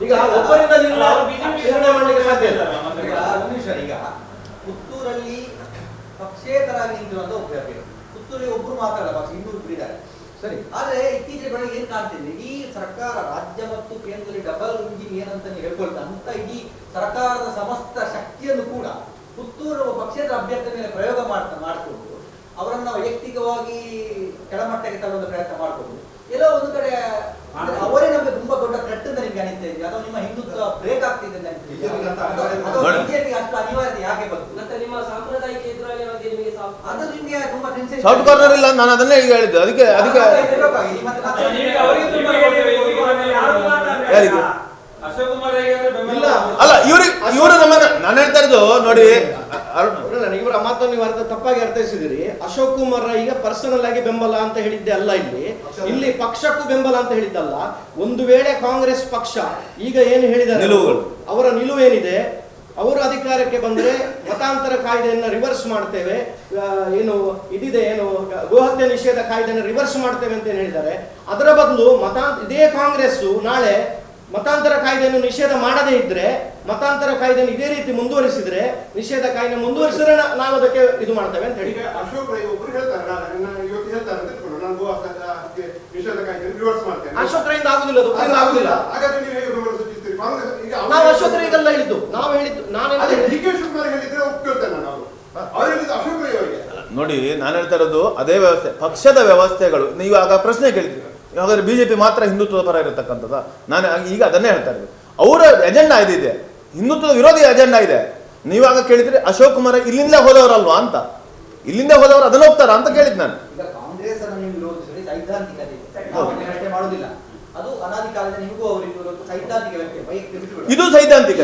ಈಗ ಒಬ್ಬರಿಂದ ನಿರ್ಣಯ ಮಾಡಲಿಕ್ಕೆ ಸಾಧ್ಯ ಇಲ್ಲ. ಈಗ ಪುತ್ತೂರಲ್ಲಿ ಪಕ್ಷೇತರಾಗಿ ನಿಂತಿರುವಂತ ಒಬ್ಬರು, ಪುತ್ತೂರಲ್ಲಿ ಒಬ್ರು ಮಾತಾಡಲ್ಲ, ಪಕ್ಷ ಇನ್ನೂರು ಇದ್ದಾರೆ ಸರಿ. ಆದ್ರೆ ಇತ್ತೀಚೆಗೆ ಬೆಳಗ್ಗೆ ಏನ್ ಕಾಣ್ತಿದೆ, ಇಡೀ ಸರ್ಕಾರ ರಾಜ್ಯ ಮತ್ತು ಕೇಂದ್ರದಲ್ಲಿ ಡಬಲ್ ಇಂಜಿನ್ ಏನಂತ ಹೇಳ್ಕೊಳ್ತಾ ಅಂತ ಇಡೀ ಸರ್ಕಾರದ ಸಮಸ್ತ ಶಕ್ತಿಯನ್ನು ಕೂಡ ಪುತ್ತೂರು ಪಕ್ಷೇತರ ಅಭ್ಯರ್ಥಿ ಮೇಲೆ ಪ್ರಯೋಗ ಮಾಡಿಕೊಂಡು ಅವರನ್ನ ವೈಯಕ್ತಿಕವಾಗಿ ಕೆಳಮಟ್ಟಕ್ಕೆ ತರುವಂತ ಪ್ರಯತ್ನ ಮಾಡ್ಕೊಂಡು ಎಲ್ಲೋ ಒಂದು ಕಡೆ ಅವರೇ ನಮಗೆ ತುಂಬಾ ದೊಡ್ಡ ಥ್ರೆಟ್ ಅಂತ ನಿಮ್ಗೆ ಅನಿಸ್ತಾ ಇದೆ, ಅಥವಾ ನಿಮ್ಮ ಹಿಂದುತ್ವ ಬ್ರೇಕ್ ಆಗ್ತಿದೆ ಅಂತ ಬಿಜೆಪಿ ಅಷ್ಟು ಅನಿವಾರ್ಯತೆ ಯಾಕೆ ಬಂತು? ಮತ್ತೆ ನಿಮ್ಮ ಸಾಂಪ್ರದಾಯಿಕ ಎದುರಾಳಿ ನಿಮಗೆ ಅದು ನಿಮ್ಗೆ ತುಂಬಾ ಟೆನ್ಷನ್. ಸಾಫ್ಟ್ ಕಾರ್ನರ್ ಇಲ್ಲ, ನಾನು ಅದನ್ನೇ ಈಗ ಹೇಳಿದ್ದು. ಅದಕ್ಕೆ ಯಾರಿಗೆ ಅಶೋಕ್ ಕುಮಾರ್ ಅಲ್ಲ ಇವರು ನಮ್ಮನ್ನ ನಾನು ಹೇಳ್ತಾ ಇರೋದು ನೋಡಿ, ಇವರ ಮಾತನ್ನು ನೀವು ತಪ್ಪಾಗಿ ಅರ್ಥೈಸಿದಿರಿ. ಅಶೋಕ್ ಕುಮಾರ್ ಈಗ ಪರ್ಸನಲ್ ಆಗಿ ಬೆಂಬಲ ಅಂತ ಹೇಳಿದ್ದೆ ಅಲ್ಲ, ಇಲ್ಲಿ ಪಕ್ಷಕ್ಕೂ ಬೆಂಬಲ ಅಂತ ಹೇಳಿದ್ದಲ್ಲ. ಒಂದು ವೇಳೆ ಕಾಂಗ್ರೆಸ್ ಪಕ್ಷ ಈಗ ಏನು ಹೇಳಿದ್ದಾರೆ, ಅವರ ನಿಲುವು ಏನಿದೆ, ಅವರು ಅಧಿಕಾರಕ್ಕೆ ಬಂದ್ರೆ ಮತಾಂತರ ಕಾಯ್ದೆಯನ್ನ ರಿವರ್ಸ್ ಮಾಡ್ತೇವೆ, ಏನು ಇದಿದೆ ಏನು ಗೋಹತ್ಯೆ ನಿಷೇಧ ಕಾಯ್ದೆಯನ್ನು ರಿವರ್ಸ್ ಮಾಡ್ತೇವೆ ಅಂತ ಏನು ಹೇಳಿದ್ದಾರೆ. ಅದರ ಬದಲು ಇದೇ ಕಾಂಗ್ರೆಸ್ ನಾಳೆ ಮತಾಂತರ ಕಾಯ್ದೆಯನ್ನು ನಿಷೇಧ ಮಾಡದೇ ಇದ್ರೆ, ಮತಾಂತರ ಕಾಯ್ದೆಯನ್ನು ಇದೇ ರೀತಿ ಮುಂದುವರಿಸಿದ್ರೆ, ನಿಷೇಧ ಕಾಯ್ದೆ ಮುಂದುವರಿಸಿದ್ರೆ ನಾವು ಅದಕ್ಕೆ ಇದು ಮಾಡ್ತೇವೆ ಅಂತ ಹೇಳಿ ಅಶೋಕ್ ರೈ ಒಬ್ರು ಹೇಳ್ತಾರೆ, ಇವತ್ತು ಹೇಳ್ತಾರೆ ಅಂತ ಇಟ್ಕೊಂಡು ನಾನು ನಿಷೇಧ ಕಾಯ್ದೆ ರಿವರ್ಸ್ ಮಾಡ್ತೇನೆ. ಅಶೋಕ್ ರೈಯಿಂದ ಆಗುದಿಲ್ಲ, ಅದು ಆಗುದಿಲ್ಲ. ಹಾಗಾದ್ರೆ ನೀವು ಹೇಗೆ ಬೆಂಬಲ ಸೂಚಿಸ್ತೀರಿ? ಕಾಂಗ್ರೆಸ್ ಈಗ ನಾವು ಅಶೋಕ್ ರೈಗೆಲ್ಲ ಹೇಳಿದ್ದು, ನಾವು ಹೇಳಿದ್ದು DK ಶಿವಕುಮಾರ್ ಹೇಳಿದ್ರೆ ಒಪ್ಕೊಳ್ತೇನೆ ನಾನು. ಅವ್ರು ಹೇಳಿದ್ದು ಅಶೋಕ್ ರೈ ಅವರಿಗೆ. ನೋಡಿ, ನಾನು ಹೇಳ್ತಾ ಇರೋದು ಅದೇ ವ್ಯವಸ್ಥೆ, ಪಕ್ಷದ ವ್ಯವಸ್ಥೆಗಳು. ನೀವು ಆಗ ಪ್ರಶ್ನೆ ಕೇಳಿದ್ರಿ, ಹಾಗಾದ್ರೆ ಬಿಜೆಪಿ ಮಾತ್ರ ಹಿಂದುತ್ವದ ಪರ ಇರತಕ್ಕಂಥದ್ದು. ನಾನು ಈಗ ಅದನ್ನೇ ಹೇಳ್ತಾ ಇರೋದು, ಅವರ ಎಜೆಂಡಾ ಇದಿದೆ, ಹಿಂದುತ್ವದ ವಿರೋಧಿ ಎಜೆಂಡಾ ಇದೆ. ನೀವಾಗ ಕೇಳಿದ್ರೆ ಅಶೋಕ್ ಕುಮಾರ್ ಇಲ್ಲಿಂದ ಹೋದವರಲ್ವಾ ಅಂತ, ಇಲ್ಲಿಂದ ಹೋದವರು ಅದನ್ನ ಹೋಗ್ತಾರ ಅಂತ ಕೇಳಿದ್ ನಾನು. ಈಗ ಕಾಂಗ್ರೆಸ್ ಅನ್ನು ನೀವು ವಿರೋಧಿಸಿದ್ರೆ ಸೈದ್ಧಾಂತಿಕತೆ ವ್ಯಕ್ತಿ ಮಾಡುವುದಿಲ್ಲ, ಅದು ಅನಾದಿ ಕಾಲದ ನಿಮಗೂ ಅವರಿಗೂ ಸೈದ್ಧಾಂತಿಕ ವ್ಯಕ್ತಿ ವೈಯಕ್ತಿಕ. ಇದು ಸೈದ್ಧಾಂತಿಕ,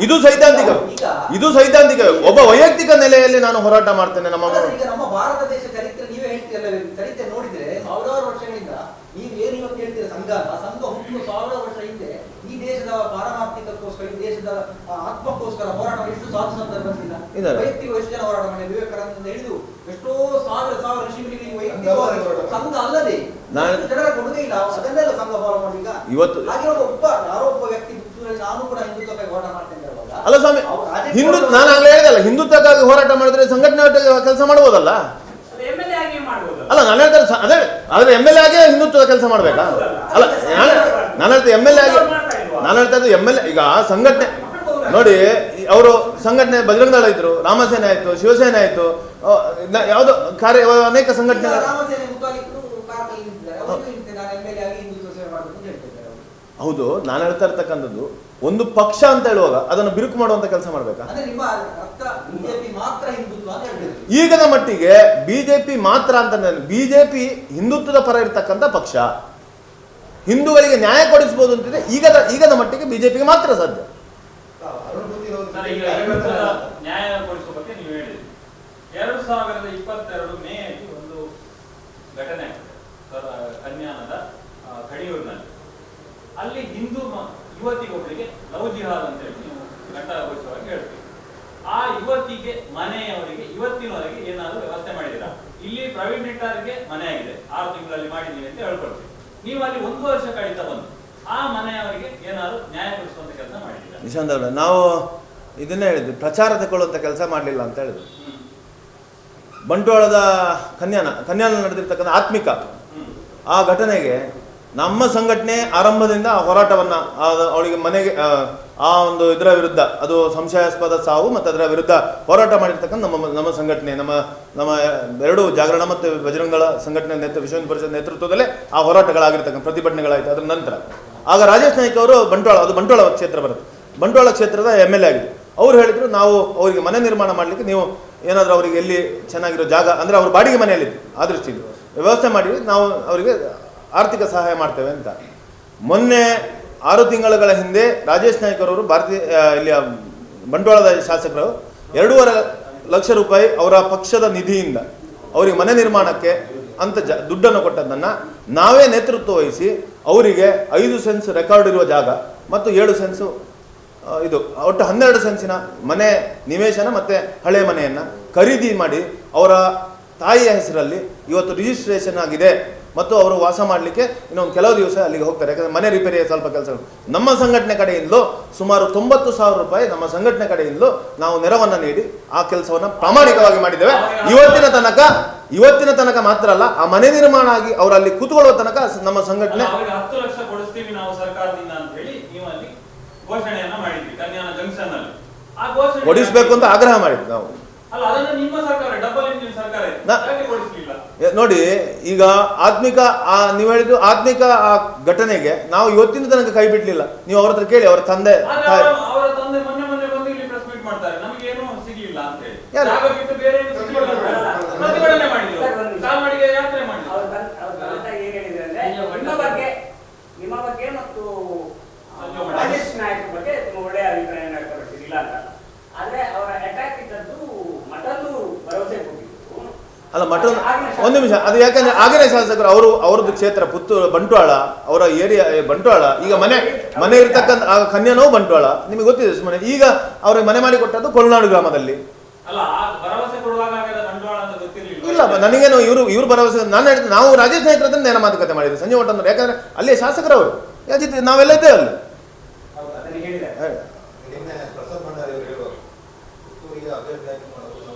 ಇದು ಸೈದ್ಧಾಂತಿಕ. ಒಬ್ಬ ವೈಯಕ್ತಿಕ ನೆಲೆಯಲ್ಲಿ ನಾನು ಹೋರಾಟ ಮಾಡ್ತೇನೆ. ಈಗ ನಮ್ಮ ಭಾರತ ದೇಶ ಚರಿತ್ರೆ ನೀವೇ ಹೇಳ್ತೀರಲ್ಲ, ಚರಿತ್ರೆ ನೋಡಿದ್ರೆ ಸಾವಿರಾರು ವರ್ಷಗಳಿಂದ ನೀವೇನು ಇವತ್ತು ಹೇಳ್ತೀರ ಸಂಘ ಹುಟ್ಟು 1000 ವರ್ಷ ಹಿಂದೆ ಈ ದೇಶದ ಪಾರಮಾರ್ಥಿಕಕ್ಕೋಸ್ಕರ, ಈ ದೇಶದ ಆತ್ಮಕ್ಕೋಸ್ಕರ ಹೋರಾಟ ಎಷ್ಟು ಸಾಧು ಸಂದರ್ಭದಿಂದ ವೈಯಕ್ತಿಕ ಎಷ್ಟು ಜನ ಹೋರಾಟ ಮಾಡಿ, ವಿವೇಕಾನಂದ ಹಿಡಿದು ಎಷ್ಟೋ ಸಾವಿರ ಋಷಿಮುನಿಗಳಿಗೆ ವೈಯಕ್ತಿಕ ಸಂಘ ಅಲ್ಲದೆ ಜನರ ಕೊಡುಗೆ ಇಲ್ಲ, ಅದನ್ನೆಲ್ಲ ಸಂಘ ಫಾಲೋ ಮಾಡಿ. ಈಗ ಇವತ್ತು ಹಾಗೆ ಯಾರೋ ಒಬ್ಬ ವ್ಯಕ್ತಿ ಪುತ್ತೂರಲ್ಲಿ ನಾನು ಕೂಡ ಹಿಂದುತ್ವಕ್ಕಾಗಿ ಹೋರಾಟ ಮಾಡ್ತೇನೆ ಅಲ್ಲ ಸ್ವಾಮಿ, ನಾನು ಆಗ್ಲೇ ಹೇಳಿದಲ್ಲ, ಹಿಂದುತ್ವಕ್ಕಾಗಿ ಹೋರಾಟ ಮಾಡಿದ್ರೆ ಸಂಘಟನೆ ಕೆಲಸ ಮಾಡ್ಬೋದಲ್ಲ. ಅಲ್ಲ ನಾನು ಹೇಳ್ತಾರೆ ಅದೇ, ಆದ್ರೆ MLA ಆಗಿ ಹಿಂದುತ್ವದ ಕೆಲಸ ಮಾಡ್ಬೇಕಾ? ಅಲ್ಲ ನಾನು ಹೇಳ್ತೇನೆ MLA ಆಗಿ, ನಾನು ಹೇಳ್ತಾ ಇದ್ದು MLA ಈಗ ಸಂಘಟನೆ ನೋಡಿ, ಅವರು ಸಂಘಟನೆ ಬಜರಂಗ ದಳ ಇದ್ರು, ರಾಮಸೇನೆ ಆಯ್ತು, ಶಿವಸೇನೆ ಆಯ್ತು, ಯಾವ್ದು ಕಾರ್ಯ ಅನೇಕ ಸಂಘಟನೆ. ಹೌದು, ನಾನು ಹೇಳ್ತಾ ಇರ್ತಕ್ಕಂಥದ್ದು ಒಂದು ಪಕ್ಷ ಅಂತ ಹೇಳುವಾಗ ಅದನ್ನು ಬಿರುಕು ಮಾಡುವಂತ ಕೆಲಸ ಮಾಡ್ಬೇಕಾ? ಈಗದ ಮಟ್ಟಿಗೆ ಬಿಜೆಪಿ ಮಾತ್ರ ಅಂತ, ಬಿಜೆಪಿ ಹಿಂದುತ್ವದ ಪರ ಇರ್ತಕ್ಕಂಥ ಪಕ್ಷ, ಹಿಂದೂಗಳಿಗೆ ನ್ಯಾಯ ಕೊಡಿಸಬಹುದು ಅಂತಿದೆ. ಈಗದ ಮಟ್ಟಿಗೆ ಬಿಜೆಪಿಗೆ ಮಾತ್ರ ಸಾಧ್ಯ. ನ್ಯಾಯ ಕೊಡಿಸುವ ಬಗ್ಗೆ ನೀವು ಹೇಳಿದ್ರಿ. 2022 ಮೇ ಒಂದು ಘಟನೆ ಕನ್ಯಾನದ ಕಣಿಯೂರಿನಲ್ಲಿ. ಅಲ್ಲಿ ಹಿಂದೂ ಯುವತಿಗೊಬ್ಬಳಿಗೆ ಲವ್ ಜಿಹಾದ್ ಅಂತ ಹೇಳಿ ನೀವು ಘಂಟಾಘೋಷವಾಗಿ ಹೇಳ್ತೀವಿ. ಆ ಯುವತಿಗೆ ಮನೆಯವರಿಗೆ ಇವತ್ತಿನವರೆಗೆ ಏನಾದರೂ ವ್ಯವಸ್ಥೆ ಮಾಡಿದ್ದೀರಾ? ಇಲ್ಲಿ ಪ್ರವೀಣ್ ನೆಟ್ಟಾರ್ಗೆ ಮನೆ ಆಗಿದೆ, 6 ತಿಂಗಳಲ್ಲಿ ಮಾಡಿದ್ದೀವಿ ಅಂತ ಹೇಳ್ಕೊಳ್ತೀವಿ. ನೀವು ಅಲ್ಲಿ 1 ವರ್ಷ ಕಳೀತಾ ಬಂದು ಆ ಮನೆಯವರಿಗೆ ಏನಾದ್ರು ನ್ಯಾಯ ಕೊಡಿಸುವಂತ ಕೆಲಸ ಮಾಡಿದ್ದೀರಾ? ನಿಶಾಂತ್ ಅವರೇ, ನಾವು ಇದನ್ನೇ ಹೇಳಿದ್ವಿ, ಪ್ರಚಾರ ತಗೊಳ್ಳುವಂತ ಕೆಲಸ ಮಾಡಲಿಲ್ಲ ಅಂತ ಹೇಳಿದ್ವಿ. ಬಂಟ್ವಾಳದ ಕನ್ಯಾನ ನಡೆದಿರ್ತಕ್ಕಂಥ ಆತ್ಮಿಕ ಆ ಘಟನೆಗೆ ನಮ್ಮ ಸಂಘಟನೆ ಆರಂಭದಿಂದ ಹೋರಾಟವನ್ನ, ಅವಳಿಗೆ ಮನೆಗೆ ಆ ಒಂದು ಇದರ ವಿರುದ್ಧ, ಅದು ಸಂಶಯಾಸ್ಪದ ಸಾವು ಮತ್ತು ಅದರ ವಿರುದ್ಧ ಹೋರಾಟ ಮಾಡಿರ್ತಕ್ಕಂಥ ನಮ್ಮ ಸಂಘಟನೆ, ನಮ್ಮ ಎರಡು ಜಾಗರಣ ಮತ್ತು ಬಜರಂಗಳ ಸಂಘಟನೆ ವಿಶ್ವ ಹಿಂದೂ ಪರಿಷತ್ ನೇತೃತ್ವದಲ್ಲೇ ಆ ಹೋರಾಟಗಳಾಗಿರ್ತಕ್ಕಂಥ ಪ್ರತಿಭಟನೆಗಳಾಯಿತು. ಅದರ ನಂತರ ಆಗ ರಾಜೇಶ್ ನಾಯ್ಕ ಅವರು ಬಂಟ್ವಾಳ ಕ್ಷೇತ್ರ ಬರುತ್ತೆ, ಬಂಟ್ವಾಳ ಕ್ಷೇತ್ರದ MLA ಆಗಿದೆ. ಅವ್ರು ಹೇಳಿದ್ರು, ನಾವು ಅವರಿಗೆ ಮನೆ ನಿರ್ಮಾಣ ಮಾಡಲಿಕ್ಕೆ ನೀವು ಏನಾದರೂ ಅವರಿಗೆ ಎಲ್ಲಿ ಚೆನ್ನಾಗಿರೋ ಜಾಗ ಅಂದರೆ ಅವ್ರ ಬಾಡಿಗೆ ಮನೆಯಲ್ಲಿದ್ದು ಆ ದೃಷ್ಟಿಯಿಂದ ವ್ಯವಸ್ಥೆ ಮಾಡಿ ನಾವು ಅವರಿಗೆ ಆರ್ಥಿಕ ಸಹಾಯ ಮಾಡ್ತೇವೆ ಅಂತ. ಮೊನ್ನೆ 6 ತಿಂಗಳ ಹಿಂದೆ ರಾಜೇಶ್ ನಾಯ್ಕ ಅವರು ಇಲ್ಲಿಯ ಬಂಟ್ವಾಳದ ಶಾಸಕರು 2.5 ಲಕ್ಷ ರೂಪಾಯಿ ಅವರ ಪಕ್ಷದ ನಿಧಿಯಿಂದ ಅವರಿಗೆ ಮನೆ ನಿರ್ಮಾಣಕ್ಕೆ ಅಂತ ದುಡ್ಡನ್ನು ಕೊಟ್ಟದ್ದನ್ನು ನಾವೇ ನೇತೃತ್ವ ವಹಿಸಿ ಅವರಿಗೆ 5 ಸೆನ್ಸ್ ರೆಕಾರ್ಡ್ ಇರುವ ಜಾಗ ಮತ್ತು 7 ಸೆನ್ಸು ಇದು ಒಟ್ಟು 12 ಸೆನ್ಸಿನ ಮನೆ ನಿವೇಶನ ಮತ್ತು ಹಳೆ ಮನೆಯನ್ನು ಖರೀದಿ ಮಾಡಿ ಅವರ ತಾಯಿಯ ಹೆಸರಲ್ಲಿ ಇವತ್ತು ರಿಜಿಸ್ಟ್ರೇಷನ್ ಆಗಿದೆ ಮತ್ತು ಅವರು ವಾಸ ಮಾಡಲಿಕ್ಕೆ ಇನ್ನೊಂದು ಕೆಲವು ದಿವಸ ಅಲ್ಲಿಗೆ ಹೋಗ್ತಾರೆ. ಯಾಕಂದರೆ ಮನೆ ರಿಪೇರಿಯ ಸ್ವಲ್ಪ ಕೆಲಸ ನಮ್ಮ ಸಂಘಟನೆ ಕಡೆಯಿಂದಲೂ ಸುಮಾರು 90,000 ರೂಪಾಯಿ ನಮ್ಮ ಸಂಘಟನೆ ಕಡೆಯಿಂದಲೂ ನಾವು ನೆರವನ್ನು ನೀಡಿ ಆ ಕೆಲಸವನ್ನು ಪ್ರಾಮಾಣಿಕವಾಗಿ ಮಾಡಿದ್ದೇವೆ. ಇವತ್ತಿನ ತನಕ ಮಾತ್ರ ಅಲ್ಲ, ಆ ಮನೆ ನಿರ್ಮಾಣ ಆಗಿ ಅವರಲ್ಲಿ ಕೂತ್ಕೊಳ್ಳುವ ತನಕ ನಮ್ಮ ಸಂಘಟನೆ 10 ಲಕ್ಷ ಕೊಡಿಸ್ತೀವಿ ನಾವು ಸರ್ಕಾರದಿಂದ ಅಂತ ಹೇಳಿ ನೀವು ಅಲ್ಲಿ ಘೋಷಣೆಯನ್ನ ಮಾಡಿದ್ವಿ ಕನ್ಯಾನ ಜಂಕ್ಷನ್ ಅಲ್ಲಿ. ಆ ಘೋಷಣೆ ಕೊಡಿಸಬೇಕು ಅಂತ ಆಗ್ರಹ ಮಾಡಿದ್ವಿ ನಾವು. ಅಲ್ಲ, ಅದನ್ನ ನಿಮ್ಮ ಸರ್ಕಾರ ಡಬಲ್ ಇಂಜಿನ್ ಸರ್ಕಾರ ಯಾಕೆ ಕೊಡಿಸಲಿಲ್ಲ? ನೋಡಿ, ಈಗ ನೀವು ಹೇಳಿದ್ದು ಆತ್ಮಿಕ ಆ ಘಟನೆಗೆ ನಾವು ಇವತ್ತಿನ ತನಕ ಕೈ ಬಿಡ್ಲಿಲ್ಲ. ನೀವು ಅವ್ರ ಹತ್ರ ಕೇಳಿ, ಅವರ ತಂದೆ ಅವರ ತಂದೆ ಮೊನ್ನೆ ಬಂದು ಇಲ್ಲಿ ಪ್ರೆಸ್ ಮೀಟ್ ಮಾಡ್ತಾರೆ, ನಮಗೆ ಏನು ಸಿಗಲಿಲ್ಲ ಅಂತ ಹೇಳಿ. ಜಾಗ ಬಿಟ್ಟು ಬೇರೆ ಏನು ಸಿಗಲಿಲ್ಲ ಅಂತ ಪ್ರತಿಭಟನೆ ಮಾಡಿದ್ರು, ಕಾಲ್ನಡಿಗೆ ಯಾತ್ರೆ ಮಾಡಿದ್ರು. ನಿಮ್ಮ ಬಗ್ಗೆ ಮತ್ತು ರಾಜೇಶ್ ನಾಯ್ಕ ಬಗ್ಗೆ ತುಂಬಾ ಒಳ್ಳೆಯ ಅಭಿಪ್ರಾಯ ವ್ಯಕ್ತಪಡಿಸಿಲ್ಲ ಅಂತ. ಆದ್ರೆ ಅವರ ಅಟ್ಯಾಕ್ ಇದ್ದದ್ದು ಮಠದ್ದು ಭರವಸೆ ಕೊಟ್ಟಿದ್ರು. ಅಲ್ಲ, ಮಠ ಒಂದು ನಿಮಿಷ, ಅದು ಯಾಕಂದ್ರೆ ಆಗಿನ ಶಾಸಕರು ಅವ್ರದ್ದು ಕ್ಷೇತ್ರ ಪುತ್ತೂರು ಬಂಟ್ವಾಳ, ಅವರ ಏರಿಯಾ ಬಂಟ್ವಾಳ. ಈಗ ಮನೆ ಇರ್ತಕ್ಕಂಥ ಕನ್ಯಾನೋ ಬಂಟ್ವಾಳ, ನಿಮಗೆ ಗೊತ್ತಿದೆ ಸುಮ್ಮನೆ. ಈಗ ಅವ್ರಿಗೆ ಮನೆ ಮಾಡಿ ಕೊಟ್ಟದ್ದು ಕೊಲ್ನಾಡು ಗ್ರಾಮದಲ್ಲಿ. ಅಲ್ಲ, ಭರವಸೆ ಕೊಡುವಾಗ ಬಂಟ್ವಾಳ ಅಂತ ಗೊತ್ತಿರಲಿಲ್ಲ. ಇಲ್ಲ, ನನಗೇನು ಇವ್ರು ಭರವಸೆ. ನಾನು ಹೇಳಿದ್ದು, ನಾವು ರಾಜೇಶ್ ನಾಯ್ಕರ ಹತ್ರ ನೇರ ಮಾತುಕತೆ ಮಾಡಿದ್ವಿ ಸಂಜೆ ಒಟ್ಟಂದ್ರೆ. ಯಾಕಂದ್ರೆ ಅಲ್ಲೇ ಶಾಸಕರವರು ನಾವೆಲ್ಲ ಇದ್ದೇವೆ ಅಲ್ಲಿ.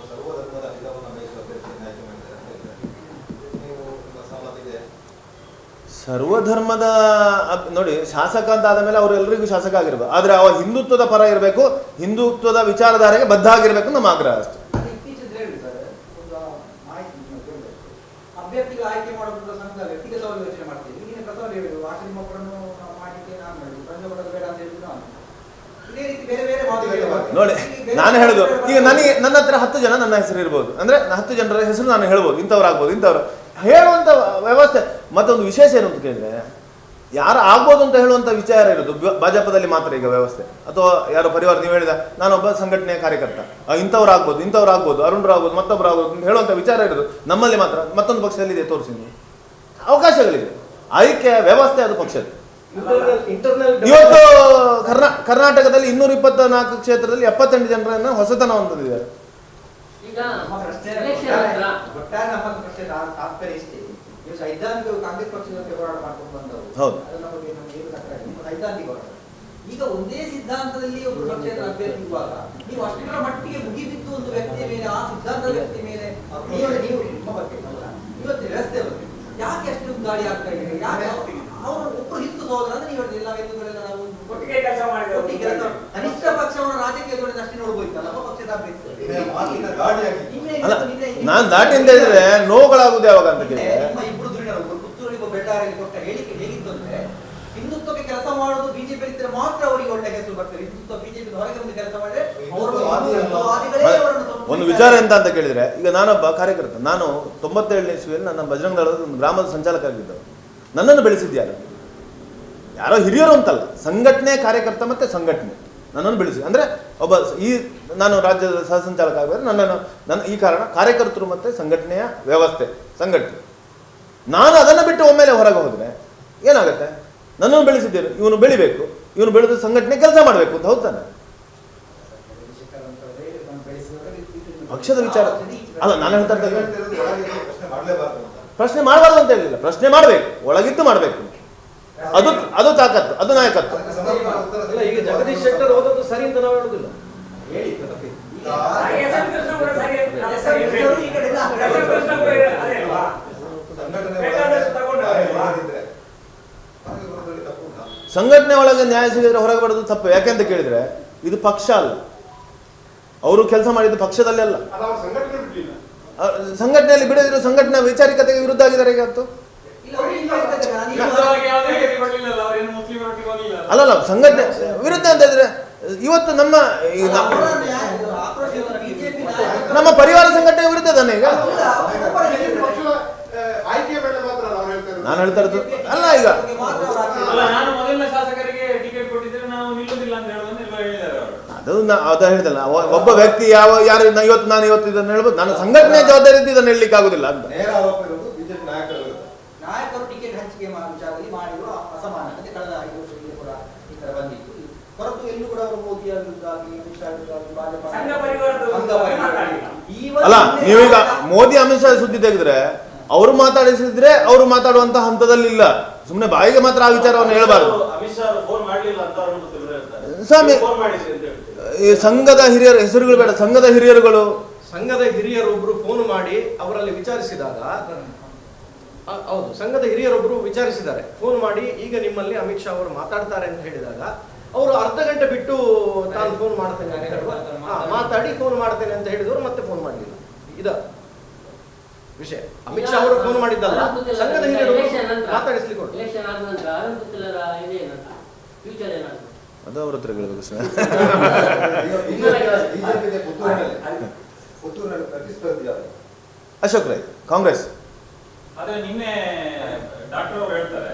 ಸರ್ವಧರ್ಮದ ನೋಡಿ, ಶಾಸಕ ಅಂತ ಆದ ಮೇಲೆ ಅವರೆಲ್ಲರಿಗೂ ಶಾಸಕ ಆಗಿರ್ಬೇಕು. ಆದ್ರೆ ಅವ ಹಿಂದುತ್ವದ ಪರ ಇರಬೇಕು, ಹಿಂದುತ್ವದ ವಿಚಾರಧಾರೆಗೆ ಬದ್ಧ ಆಗಿರ್ಬೇಕು ನಮ್ಮ ಆಗ್ರಹ ಅಷ್ಟೇ. ಅಭ್ಯರ್ಥಿಗಳ ಆಯ್ಕೆ ಮಾಡೋದ್ರ ಸಂಘ ವ್ಯಕ್ತಿಗತವಾಗಿ ಯೋಚನೆ ಮಾಡ್ತೀವಿ. ಈಗಿನ ಪ್ರಸಾರ ಹೇಳಿದ್ರು ಆಶ್ರಮ ಮಕ್ಕಳನ್ನು ಮಾಡಲಿಕ್ಕೆ ನಾನು ಮಾಡಿದ್ರು, ಸಂಜೆ ಮಾಡೋದು ಬೇಡ ಅಂತ ಹೇಳಿದ್ರು ನಾನು. ಇದೇ ರೀತಿ ಬೇರೆ ಬೇರೆ ಮಾತುಗಳು ನೋಡಿ, ನಾನು ಹೇಳುದು, ಈಗ ನನ್ನ ಹತ್ರ 10 ಜನ ನನ್ನ ಹೆಸರು ಇರ್ಬೋದು, ಅಂದ್ರೆ 10 ಜನರ ಹೆಸರು ನಾನು ಹೇಳ್ಬೋದು, ಇಂಥವ್ರಾಗ್ಬೋದು, ಇಂಥವ್ರು ಹೇಳುವಂತ ವ್ಯವಸ್ಥೆ. ಮತ್ತೊಂದು ವಿಶೇಷ ಏನು ಅಂತ ಕೇಳಿದ್ರೆ, ಯಾರು ಆಗ್ಬೋದು ಅಂತ ಹೇಳುವಂತ ವಿಚಾರ ಇರೋದು ಭಾಜಪದಲ್ಲಿ ಮಾತ್ರ ಈಗ ವ್ಯವಸ್ಥೆ. ಅಥವಾ ಯಾರೋ ಪರಿವಾರ, ನೀವು ಹೇಳಿದ ನಾನೊಬ್ಬ ಸಂಘಟನೆಯ ಕಾರ್ಯಕರ್ತ, ಇಂಥವ್ರಾಗ್ಬೋದು, ಅರುಣರಾಗ್ಬೋದು, ಮತ್ತೊಬ್ಬರಾಗ್ಬೋದು ಅಂತ ಹೇಳುವಂತ ವಿಚಾರ ಇರೋದು ನಮ್ಮಲ್ಲಿ ಮಾತ್ರ. ಮತ್ತೊಂದು ಪಕ್ಷದಲ್ಲಿ ಇದೆ, ತೋರಿಸಿ ಅವಕಾಶಗಳಿದೆ. ಆಯ್ಕೆ ವ್ಯವಸ್ಥೆ ಅದು ಪಕ್ಷದ. ಇವತ್ತು ಕರ್ನಾಟಕದಲ್ಲಿ 224 ಕ್ಷೇತ್ರದಲ್ಲಿ 78 ಜನರನ್ನ ಹೊಸತನ ಹೊಂದಿದ್ದಾರೆ. ತಾತ್ಪರ್ಯ ಇಷ್ಟೇ, ನೀವು ಸೈದ್ಧಾಂತಿಕ ಕಾಂಗ್ರೆಸ್ ಪಕ್ಷದ ಹೋರಾಟ ಮಾಡ್ಕೊಂಡು ಬಂದವರು, ಅದರ ಬಗ್ಗೆ ನಮಗೆ ಏನು ತಕರಾರು, ನಿಮ್ಮ ಸೈದ್ಧಾಂತಿಕ ಹೋರಾಟ. ಈಗ ಒಂದೇ ಸಿದ್ಧಾಂತದಲ್ಲಿ ಒಬ್ಬರು ಪಕ್ಷೇತರ ಅಭ್ಯರ್ಥಿ ಇರುವಾಗ ನೀವು ಅಷ್ಟರ ಮಟ್ಟಿಗೆ ಮುಗಿಬಿದ್ದು ಒಂದು ವ್ಯಕ್ತಿಯ ಮೇಲೆ, ಆ ಸಿದ್ಧಾಂತದ ವ್ಯಕ್ತಿ ಮೇಲೆ ನೀವು ನಿಮ್ಮ ಬಗ್ಗೆ ಇವತ್ತು ವ್ಯವಸ್ಥೆ ಬಗ್ಗೆ ಯಾಕೆ ಅಷ್ಟು ಗಾಳಿ ಆಗ್ತಾ ಇದೆ? ಯಾಕೆ ಅವರು ಒಬ್ಬರು ಹಿಂದೂ ಸಹೋದರ ಅಂದ್ರೆ ನೀವು ಹೇಳಿದ್ರೆ ನಾವೆಲ್ಲಗಳೆಲ್ಲ ನಾವು ಒಟ್ಟಿಗೆ ಕೆಲಸ ಮಾಡಿದ್ರೆ ಕನಿಷ್ಠ ಪಕ್ಷವನ್ನು ರಾಜಕೀಯದೊಳಗೆ ಅಷ್ಟೇ ನೋಡ್ಬೋಯ್ತಲ್ಲ ನಮ್ಮ ಪಕ್ಷದ ಅಭ್ಯರ್ಥಿ. ನಾನು ದಾಟಿ ಅಂತ ಹೇಳಿದ್ರೆ ನೋವುಗಳಾಗುದು ಯಾವಾಗ ಅಂತ ಕೇಳಿದ್ರೆ, ನಿಮ್ಮ ಇಬ್ಬರು ಧುರೀಣರು ಪುತ್ತೂರಿಗೆ ಬೆಳ್ಳಾರಿಗೆ ಕೊಟ್ಟ ಹೇಳಿಕೆ ಹೇಗಿತ್ತು ಅಂದ್ರೆ, ಹಿಂದುತ್ವಕ್ಕೆ ಕೆಲಸ ಮಾಡೋದು ಬಿಜೆಪಿ ಇದ್ರೆ ಮಾತ್ರ ಅವರಿಗೆ ಒಳ್ಳೆ ಹೆಸರು ಬರ್ತದೆ, ಹಿಂದುತ್ವ ಬಿಜೆಪಿ ಹೊರಗೆ ಬಂದು ಕೆಲಸ ಮಾಡಿದ್ರೆ ಒಂದು ವಿಚಾರ ಎಂತ ಅಂತ ಕೇಳಿದ್ರೆ, ಈಗ ನಾನೊಬ್ಬ ಕಾರ್ಯಕರ್ತ. ನಾನು 97ನೇ ಇಸ್ವಿಯಲ್ಲಿ ನನ್ನ ಬಜರಂಗ ದಳದ ಒಂದು ಗ್ರಾಮದ ಸಂಚಾಲಕ ಆಗಿದ್ದವು. ನನ್ನನ್ನು ಬೆಳೆಸಿದ್ಯಾರು? ಯಾರೋ ಹಿರಿಯರು ಅಂತಲ್ಲ, ಸಂಘಟನೆ ಕಾರ್ಯಕರ್ತ ಮತ್ತೆ ಸಂಘಟನೆ ನನ್ನನ್ನು ಬೆಳೆಸಿ. ಅಂದ್ರೆ ನಾನು ರಾಜ್ಯದ ಸಹ ಸಂಚಾಲಕ ಆಗಿದ್ರೆ ನನ್ನ ಈ ಕಾರಣ ಕಾರ್ಯಕರ್ತರು ಮತ್ತೆ ಸಂಘಟನೆಯ ವ್ಯವಸ್ಥೆ, ಸಂಘಟನೆ. ನಾನು ಅದನ್ನು ಬಿಟ್ಟು ಒಮ್ಮೆಲೆ ಹೊರಗೆ ಹೋದ್ರೆ ಏನಾಗುತ್ತೆ? ನನ್ನನ್ನು ಬೆಳೆಸಿದ್ದೇನೆ, ಇವನು ಬೆಳಿಬೇಕು, ಇವನು ಬೆಳೆದು ಸಂಘಟನೆ ಕೆಲಸ ಮಾಡಬೇಕು ಅಂತ. ಹೌದಾನೆ? ಪಕ್ಷದ ವಿಚಾರ ಅಲ್ಲ, ನಾನು ಹೇಳ್ತಾ ಪ್ರಶ್ನೆ ಮಾಡಬಾರ್ದು ಅಂತ ಹೇಳಿಲ್ಲ, ಪ್ರಶ್ನೆ ಮಾಡಬೇಕು, ಒಳಗಿದ್ದು ಮಾಡಬೇಕು. ಅದು ತಾಕತ್ತು, ಅದು ನಾಯಕತ್ವ. ಈಗ ಜಗದೀಶ್ ಶೆಟ್ಟರ್ ಹೋದದ್ದು ಸರಿ ಅಂತ ನಾವು ಹೇಳುದಿಲ್ಲ. ಸಂಘಟನೆ ಒಳಗೆ ನ್ಯಾಯ ಸಿಗಿದ್ರೆ ಹೊರಗೆ ಬರೋದು ತಪ್ಪು. ಯಾಕೆಂತ ಕೇಳಿದ್ರೆ ಇದು ಪಕ್ಷ ಅಲ್ಲ, ಅವರು ಕೆಲಸ ಮಾಡಿದ್ದು ಪಕ್ಷದಲ್ಲಿ ಅಲ್ಲ. ಸಂಘಟನೆಯಲ್ಲಿ ಬಿಡದಿರೋ ಸಂಘಟನೆ ವೈಚಾರಿಕತೆಗೆ ವಿರುದ್ಧ ಆಗಿದ್ದಾರೆ ಇವತ್ತು. ಅಲ್ಲಲ್ಲ, ಸಂಘಟನೆ ವಿರುದ್ಧ ಅಂತ ಹೇಳಿದ್ರೆ ಇವತ್ತು ನಮ್ಮ ನಮ್ಮ ಪರಿವಾರ ಸಂಘಟನೆ ವಿರುದ್ಧ ತಾನೆ ಈಗ ಪಕ್ಷದ ಆಯ್ಕೆಯ ಮೇಲೆ ಮಾತ್ರ ಅವ್ರು ಹೇಳ್ತಾರೆ. ನಾನು ಹೇಳ್ತಾ ಇರೋದು ಅಲ್ಲ ಈಗ ಅಲ್ಲ, ನಾನು ಮೊದಲಿನ ಶಾಸಕರಿಗೆ ಟಿಕೆಟ್ ಕೊಟ್ಟಿದ್ರೆ ನಾವು ನಿಲ್ಲುದಿಲ್ಲ ಅಂತ ಹೇಳೋದನ್ನ ಎಲ್ಲೋ ಹೇಳಿದ್ದಾರೆ ಅವರು. ಅದ ಹೇಳಿದಲ್ಲ, ಒಬ್ಬ ವ್ಯಕ್ತಿ ಯಾರು ನಾನು ಇವತ್ತು ಇದನ್ನು ಹೇಳ್ಬೋದು, ನಾನು ಸಂಘಟನೆ ಜವಾಬ್ದಾರಿ ಇದ್ದು ಇದನ್ನು ಹೇಳಲಿಕ್ಕೆ ಆಗುದಿಲ್ಲ ಅಂತ. ನೇರ ಆರೋಪ ಇರುವುದು ಬಿಜೆಪಿ ನಾಯಕರು ಟಿಕೆಟ್ ಹಂಚಿಕೆ ವಿಚಾರದಲ್ಲಿ ಮಾಡಿರುವ ಅಸಮಾನತೆ ಕಳೆದ 5 ವರ್ಷದಲ್ಲಿ ಕೂಡ ಈ ತರ ಬಂದಿತ್ತು. ಹೊರತು ಎಲ್ಲೂ ಕೂಡ ಅವರು ಮೋದಿ ವಿರುದ್ಧವಾಗಿ, ಅಮಿತ್ ಶಾ ವಿರುದ್ಧವಾಗಿ, ಭಾಜಪ ಸಂಘ ಪರಿವಾರದ ಅಲ್ಲ, ನೀವೀಗ ಮೋದಿ ಅಮಿತ್ ಶಾ ಸುದ್ದಿ ತೆಗೆದ್ರೆ ಅವರು ಮಾತಾಡಿಸಿದ್ರೆ ಅವರು ಮಾತಾಡುವಂತ ಹಂತದಲ್ಲಿ ಇಲ್ಲ. ಸುಮ್ಮನೆ ಬಾಯಿಗೆ ಮಾತ್ರ ಆ ವಿಚಾರವನ್ನು ಹೇಳಬಾರದು. ಅಮಿತ್ ಶಾ ಫೋನ್ ಮಾಡಲಿಲ್ಲ ಅಂತ ಅವರು ಹೇಳ್ತಾರೆ. ಸ್ವಾಮಿ, ಫೋನ್ ಮಾಡಿಸಿ ಅಂತ ಹೇಳ್ತಾರೆ. ಈ ಸಂಘದ ಹಿರಿಯರ ಹೆಸರುಗಳು ಬೇಡ, ಸಂಘದ ಹಿರಿಯರುಗಳು, ಸಂಘದ ಹಿರಿಯರೊಬ್ರು ಫೋನ್ ಮಾಡಿ ಅವರಲ್ಲಿ ವಿಚಾರಿಸಿದಾಗ, ಹೌದು, ಸಂಘದ ಹಿರಿಯರೊಬ್ರು ವಿಚಾರಿಸಿದ್ದಾರೆ, ಫೋನ್ ಮಾಡಿ ಈಗ ನಿಮ್ಮಲ್ಲಿ ಅಮಿತ್ ಶಾ ಅವರು ಮಾತಾಡ್ತಾರೆ ಅಂತ ಹೇಳಿದಾಗ ಅವರು ಅರ್ಧ ಗಂಟೆ ಬಿಟ್ಟು ತಾನು ಫೋನ್ ಮಾಡ್ತೇನೆ ಅಂತ ಹೇಳುವ, ಮಾತಾಡಿ ಫೋನ್ ಮಾಡ್ತೇನೆ ಅಂತ ಹೇಳಿದವರು ಮತ್ತೆ ಫೋನ್ ಮಾಡಲಿಲ್ಲ. ಇದ ವಿಷಯ. ಅಮಿತ್ ಶಾ ಅವರು ಫೋನ್ ಮಾಡಿದ್ದಲ್ಲ, ಸಂಘದ ಹಿರಿಯರು ಮಾತಾಡಿಸ್ಲಿಕ್ಕೆ ಹೊರಟು. ಎಲೆಕ್ಷನ್ ಆದ ನಂತರ ಅನಂತ ಚಿಲ್ಲರ ಇದೇನಂತ ಫ್ಯೂಚರ್ ಏನಾದ್ರು ಅದು ಅವ್ರ ಹತ್ರ ಕೇಳಬೇಕು ಸರ್. ಬಿಜೆಪಿ ಪುತ್ತೂರಿನಲ್ಲಿ ಪ್ರತಿಸ್ಪರ್ಧಿಯಾದ ಅಶೋಕ್ ರೈ, ಕಾಂಗ್ರೆಸ್. ಆದ್ರೆ ನಿನ್ನೆ ಡಾಕ್ಟರ್ ಅವರು ಹೇಳ್ತಾರೆ,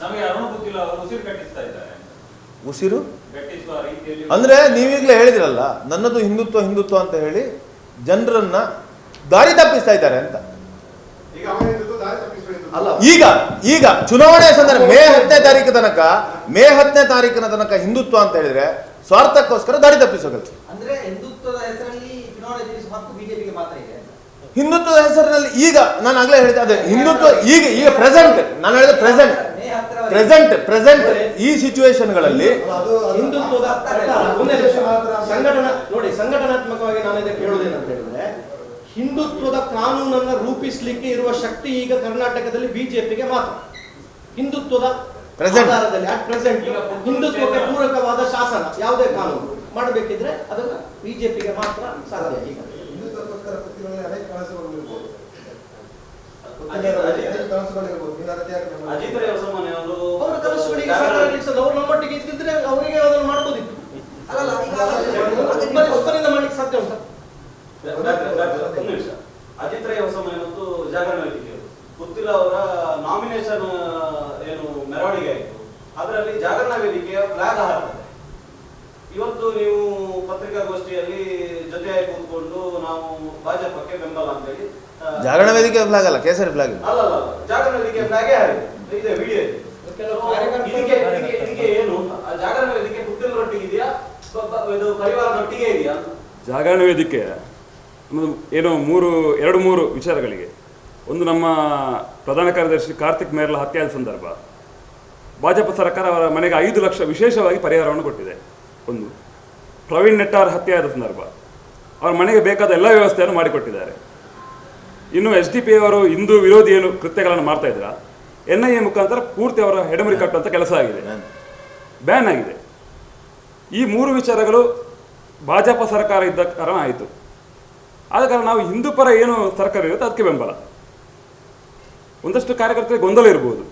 ನಮಗೆ ಅರುಣ ಗೊತ್ತಿಲ್ಲ, ಅವರು ಉಸಿರು ಕಟ್ಟಿಸ್ತಾ ಇದ್ದಾರೆ. ಉಸಿರು ಗಟ್ಟಿಸುವ ರೀತಿಯಲ್ಲಿ ಅಂದ್ರೆ ನೀವೀಗಲೇ ಹೇಳಿದಿರಲ್ಲ, ನನ್ನದು ಹಿಂದುತ್ವ ಹಿಂದುತ್ವ ಅಂತ ಹೇಳಿ ಜನರನ್ನ ದಾರಿ ತಪ್ಪಿಸ್ತಾ ಇದ್ದಾರೆ ಅಂತ. ಈಗ ಅವನಿಂದ ದಾರಿ ತಪ್ಪಿಸುವುದು ಅಲ್ಲ, ಈಗ ಚುನಾವಣೆ ಸಂದರ್ಭ ಮೇ 10ನೇ ತಾರೀಕಿನ ತನಕ ಹಿಂದುತ್ವ ಅಂತ ಹೇಳಿದ್ರೆ ಸ್ವಾರ್ಥಕ್ಕೋಸ್ಕರ ದಾರಿ ತಪ್ಪಿಸೋ ಕೆಲಸ. ಅಂದ್ರೆ ಹಿಂದುತ್ವದ ಹೆಸರಲ್ಲಿ ಚುನಾವಣೆ ಎದುರಿಸುವ ಹಕ್ಕು ಬಿಜೆಪಿಗೆ ಮಾತ್ರ ಇದೆ. ಹಿಂದುತ್ವದ ಹೆಸರಿನಲ್ಲಿ ಈಗ ನಾನು ಆಗ್ಲೇ ಹೇಳಿದೆ, ಅದೇ ಹಿಂದುತ್ವ ಈಗ ಪ್ರೆಸೆಂಟ್, ನಾನು ಹೇಳಿದ ಪ್ರೆಸೆಂಟ್ ಈ ಸಿಚುವೇಶನ್ಗಳಲ್ಲಿ ಹಿಂದುತ್ವದ ಸಂಘಟನಾತ್ಮಕವಾಗಿ ನಾನು ಇದಕ್ಕೆ ಹೇಳುವುದೇನಂತ ಹೇಳಿದ್ರೆ, ಹಿಂದುತ್ವದ ಕಾನೂನನ್ನ ರೂಪಿಸಲಿಕ್ಕೆ ಇರುವ ಶಕ್ತಿ ಈಗ ಕರ್ನಾಟಕದಲ್ಲಿ ಬಿಜೆಪಿಗೆ ಮಾತ್ರ. ಹಿಂದುತ್ವದ ಆಧಾರದಲ್ಲಿ ಅಟ್ ಪ್ರೆಸೆಂಟ್ ಹಿಂದುತ್ವಕ್ಕೆ ಪೂರಕವಾದ ಶಾಸನ ಯಾವುದೇ ಕಾನೂನು ಮಾಡಬೇಕಿದ್ರೆ ಅದನ್ನ ಬಿಜೆಪಿಗೆ ಮಾತ್ರ ಸಾಧ್ಯ. ಈಗ ಹಿಂದುತ್ವಕ್ಕೋಸ್ಕರ ಪುತ್ತೂರಿನಲ್ಲಿ ಅನೇಕ ಕನಸುಗಳು ಇರ್ಬೋದು. ಅಜಿತ್ ರೈ ಹೊಸಮನೆ ಅವರು ಅವರ ಕನಸುಗಳಿಗೆ ಸಾಕಾಗಲಿಕ್ಕೆ ಅವ್ರು ನಮ್ಮೊಟ್ಟಿಗೆ ಇದ್ದಿದ್ರೆ ಅವರಿಗೆ ಅದನ್ನು ಮಾಡ್ಬೋದಿತ್ತು. ಅಲ್ಲಲ್ಲ, ಒಬ್ಬರಿಂದ ಮಾಡ್ಲಿಕ್ಕೆ ಸಾಧ್ಯ ಉಂಟಾ? ಒಂದು ನಿಮಿಷ. ಅಜಿತ್ ರೈ ಹೊಸಮನೆ ಮತ್ತು ಜಾಗರಣ ವೇದಿಕೆಯವರು ಪುತ್ತೂರು ಅವರ ನಾಮಿನೇಷನ್ ಏನು ಮೆರವಣಿಗೆ ಆಯಿತು, ಅದರಲ್ಲಿ ಜಾಗರಣ ವೇದಿಕೆಯ ಫ್ಲಾಗ್ ಹಾರಿದೆ. ಇವತ್ತು ನೀವು ಪತ್ರಿಕಾಗೋಷ್ಠಿಯಲ್ಲಿ ಜೊತೆಯಾಗಿ ಕೂತ್ಕೊಂಡು ನಾವು ಭಾಜಪಕ್ಕೆ ಬೆಂಬಲ ಅಂತ ಹೇಳಿ, ಜಾಗರಣ ವೇದಿಕೆ ಫ್ಲಾಗ್ ಅಲ್ಲ, ಕೇಸರಿ ಫ್ಲಾಗ್. ಅಲ್ಲ ಜಾಗರಣ ವೇದಿಕೆ ಫ್ಲಾಗೇ ಹಾರಿದೆ, ಇದೆ ವಿಡಿಯೋ ಇದೆ. ಇದಕ್ಕೆ ಏನು ಆ ಜಾಗರಣ ವೇದಿಕೆ ಪುತ್ತೂರಿನೊಟ್ಟಿಗಿದೆಯಾ, ಇದು ಪರಿವಾರದೊಟ್ಟಿಗೆ ಇದೆಯಾ? ಜಾಗರಣ ವೇದಿಕೆ ಏನೋ 2-3 ವಿಚಾರಗಳಿಗೆ. ಒಂದು, ನಮ್ಮ ಪ್ರಧಾನ ಕಾರ್ಯದರ್ಶಿ ಕಾರ್ತಿಕ್ ಮೇರ್ಲ ಹತ್ಯೆಯಾದ ಸಂದರ್ಭ ಭಾಜಪ ಸರ್ಕಾರ ಅವರ ಮನೆಗೆ 5 ಲಕ್ಷ ವಿಶೇಷವಾಗಿ ಪರಿಹಾರವನ್ನು ಕೊಟ್ಟಿದೆ. ಒಂದು, ಪ್ರವೀಣ್ ನೆಟ್ಟಾರ್ ಹತ್ಯೆಯಾದ ಸಂದರ್ಭ ಅವರ ಮನೆಗೆ ಬೇಕಾದ ಎಲ್ಲ ವ್ಯವಸ್ಥೆಯನ್ನು ಮಾಡಿಕೊಟ್ಟಿದ್ದಾರೆ. ಇನ್ನು SDP ಅವರು ಹಿಂದೂ ವಿರೋಧಿ ಏನು ಕೃತ್ಯಗಳನ್ನು ಮಾಡ್ತಾ ಇದ್ರ, NIA ಮುಖಾಂತರ ಪೂರ್ತಿ ಅವರ ಹೆಡಮುರಿ ಕಟ್ಟುವಂಥ ಕೆಲಸ ಆಗಿದೆ, ಬ್ಯಾನ್ ಆಗಿದೆ. ಈ 3 ವಿಚಾರಗಳು ಭಾಜಪ ಸರ್ಕಾರ ಇದ್ದ ಕಾರಣ ಆಯಿತು. ಆದ ಕಾರಣ ನಾವು ಹಿಂದೂ ಪರ ಏನು ಸರ್ಕಾರ ಇರುತ್ತೆ ಅದಕ್ಕೆ ಬೆಂಬಲ. ಒಂದಷ್ಟು ಕಾರ್ಯಕರ್ತರಿಗೆ ಗೊಂದಲ ಇರ್ಬೋದು,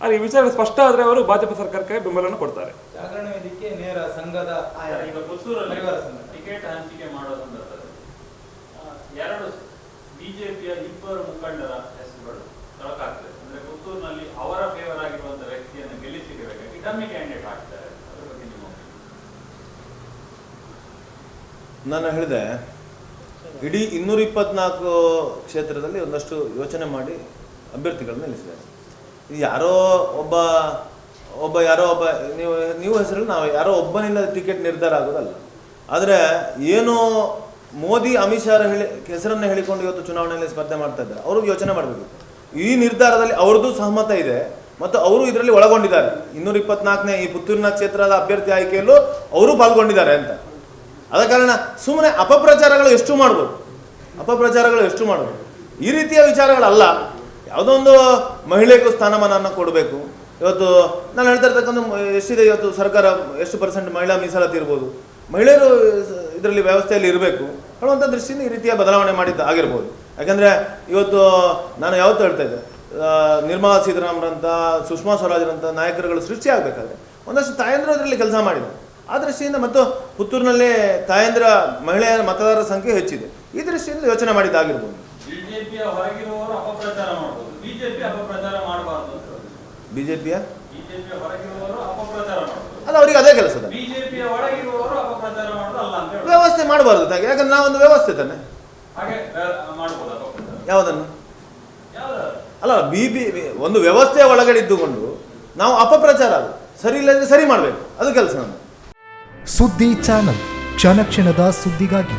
ಆದರೆ ಈ ವಿಚಾರ ಸ್ಪಷ್ಟ ಆದರೆ ಅವರು ಭಾಜಪ ಸರ್ಕಾರಕ್ಕೆ ಬೆಂಬಲವನ್ನು ಕೊಡ್ತಾರೆ. ಜಾಗರಣ ವೇದಿಕೆ ನೇರ ಸಂಘದ ಈಗ ಪುತ್ತೂರಲ್ಲಿ ಪರಿವಾರ ಸಂಘ ಟಿಕೆಟ್ ಹಂಚಿಕೆ ಮಾಡೋ ಸಂದರ್ಭದಲ್ಲಿ 2 ಬಿಜೆಪಿಯ 2 ಮುಖಂಡರ ಹೆಸರುಗಳು ತೊಡಕಾಗ್ತದೆ. ಅಂದ್ರೆ ಪುತ್ತೂರಿನಲ್ಲಿ ಅವರ ಫೇವರ್ ಆಗಿರುವಂತ ವ್ಯಕ್ತಿಯನ್ನು ಗೆಲ್ಲಿಸಿಬೇಕಾಗಿ ಡಮ್ಮಿ ಕ್ಯಾಂಡಿಡೇಟ್ ಹಾಕ್ತಾರೆ. ಅದ್ರ ಬಗ್ಗೆ ನಿಮ್ಮ ನಾನು ಹೇಳಿದೆ, ಇಡೀ 224 ಕ್ಷೇತ್ರದಲ್ಲಿ ಒಂದಷ್ಟು ಯೋಚನೆ ಮಾಡಿ ಅಭ್ಯರ್ಥಿಗಳನ್ನ ನಿಲ್ಲಿಸಿದ್ದಾರೆ. ಇದು ಯಾರೋ ಒಬ್ಬ ನೀವು ಹೆಸರು ನಾವು ಯಾರೋ ಒಬ್ಬನಿಂದ ಟಿಕೆಟ್ ನಿರ್ಧಾರ ಆಗೋದಲ್ಲ. ಆದರೆ ಏನು ಮೋದಿ ಅಮಿತ್ ಶಾ ಹೆಸರನ್ನು ಹೇಳಿಕೊಂಡು ಇವತ್ತು ಚುನಾವಣೆಯಲ್ಲಿ ಸ್ಪರ್ಧೆ ಮಾಡ್ತಾ ಇದ್ದಾರೆ, ಅವ್ರಿಗೆ ಯೋಚನೆ ಮಾಡಬೇಕು. ಈ ನಿರ್ಧಾರದಲ್ಲಿ ಅವ್ರದ್ದು ಸಹಮತ ಇದೆ ಮತ್ತು ಅವರು ಇದರಲ್ಲಿ ಒಳಗೊಂಡಿದ್ದಾರೆ. 224ನೇ ಈ ಪುತ್ತೂರಿನ ಕ್ಷೇತ್ರದ ಅಭ್ಯರ್ಥಿ ಆಯ್ಕೆಯಲ್ಲೂ ಅವರು ಪಾಲ್ಗೊಂಡಿದ್ದಾರೆ ಅಂತ. ಆದ ಕಾರಣ ಸುಮ್ಮನೆ ಅಪಪ್ರಚಾರಗಳು ಎಷ್ಟು ಮಾಡ್ಬೋದು, ಈ ರೀತಿಯ ವಿಚಾರಗಳಲ್ಲ. ಯಾವುದೋ ಒಂದು ಮಹಿಳೆಗೂ ಸ್ಥಾನಮಾನವನ್ನು ಕೊಡಬೇಕು. ಇವತ್ತು ನಾನು ಹೇಳ್ತಾ ಇರ್ತಕ್ಕಂಥ ಎಷ್ಟಿದೆ, ಇವತ್ತು ಸರ್ಕಾರ ಎಷ್ಟು % ಮಹಿಳಾ ಮೀಸಲಾತಿ ಇರ್ಬೋದು, ಮಹಿಳೆಯರು ಇದರಲ್ಲಿ ವ್ಯವಸ್ಥೆಯಲ್ಲಿ ಇರಬೇಕು ಹೇಳುವಂಥ ದೃಷ್ಟಿಯಿಂದ ಈ ರೀತಿಯ ಬದಲಾವಣೆ ಆಗಿರ್ಬೋದು. ಯಾಕೆಂದರೆ ಇವತ್ತು ನಾನು ಯಾವತ್ತೂ ಹೇಳ್ತಾ ಇದ್ದೆ, ನಿರ್ಮಲಾ ಸೀತಾರಾಮನ್ರಂಥ, ಸುಷ್ಮಾ ಸ್ವರಾಜ್ರಂಥ ನಾಯಕರುಗಳು ಸೃಷ್ಟಿ ಆಗಬೇಕಾದ್ರೆ ಒಂದಷ್ಟು ತಾಯಂದಿರು ಅದರಲ್ಲಿ ಕೆಲಸ ಮಾಡಿದರು. ಆ ದೃಷ್ಟಿಯಿಂದ ಮತ್ತು ಪುತ್ತೂರಿನಲ್ಲಿ ತಾಯಂದಿರ ಮಹಿಳೆಯರ ಮತದಾರರ ಸಂಖ್ಯೆ ಹೆಚ್ಚಿದೆ. ಈ ದೃಷ್ಟಿಯಿಂದ ಯೋಚನೆ ಮಾಡಿದ್ದಾಗಿರ್ಬೋದು. ಬಿಜೆಪಿಯ ಹೊರಗಿರುವವರು ಅಪಪ್ರಚಾರ ಮಾಡಬಹುದು, ಬಿಜೆಪಿ ಅಪಪ್ರಚಾರ ಮಾಡಬಾರ್ದು ಅಂತ ಹೇಳೋದು. ಬಿಜೆಪಿಯ ಹೊರಗಿರುವವರು ಅಪಪ್ರಚಾರ ಮಾಡಬಹುದು, ಅಲ್ಲ, ಅವರಿಗೆ ಅದೇ ಕೆಲಸದ. ಬಿಜೆಪಿಯ ಒಳಗಿರುವವರು ಅಪಪ್ರಚಾರ ಮಾಡೋದು ಅಲ್ಲ ಅಂತ ಹೇಳೋದು. ವ್ಯವಸ್ಥೆ ಮಾಡಬಾರ್ದು ತಾಗೆ, ಯಾಕಂದ್ರೆ ನಾವೊಂದು ವ್ಯವಸ್ಥೆ ತಾನೆ. ಹಾಗೆ ಮಾಡಬಹುದು ಅಪಪ್ರಚಾರ ಯಾವುದನ್ನು ಯಾವ್ದು ಅಲ್ಲ, ಒಂದು ವ್ಯವಸ್ಥೆಯ ಒಳಗಡೆ ಇದ್ದುಕೊಂಡು ನಾವು ಅಪಪ್ರಚಾರ ಅದು ಸರಿ ಇಲ್ಲದ್ರೆ ಸರಿ ಮಾಡಬೇಕು, ಅದು ಕೆಲಸ ನಮ್ಮದು. ಸುದ್ದಿ ಚಾನಲ್ ಕ್ಷಣ ಕ್ಷಣದ ಸುದ್ದಿಗಾಗಿ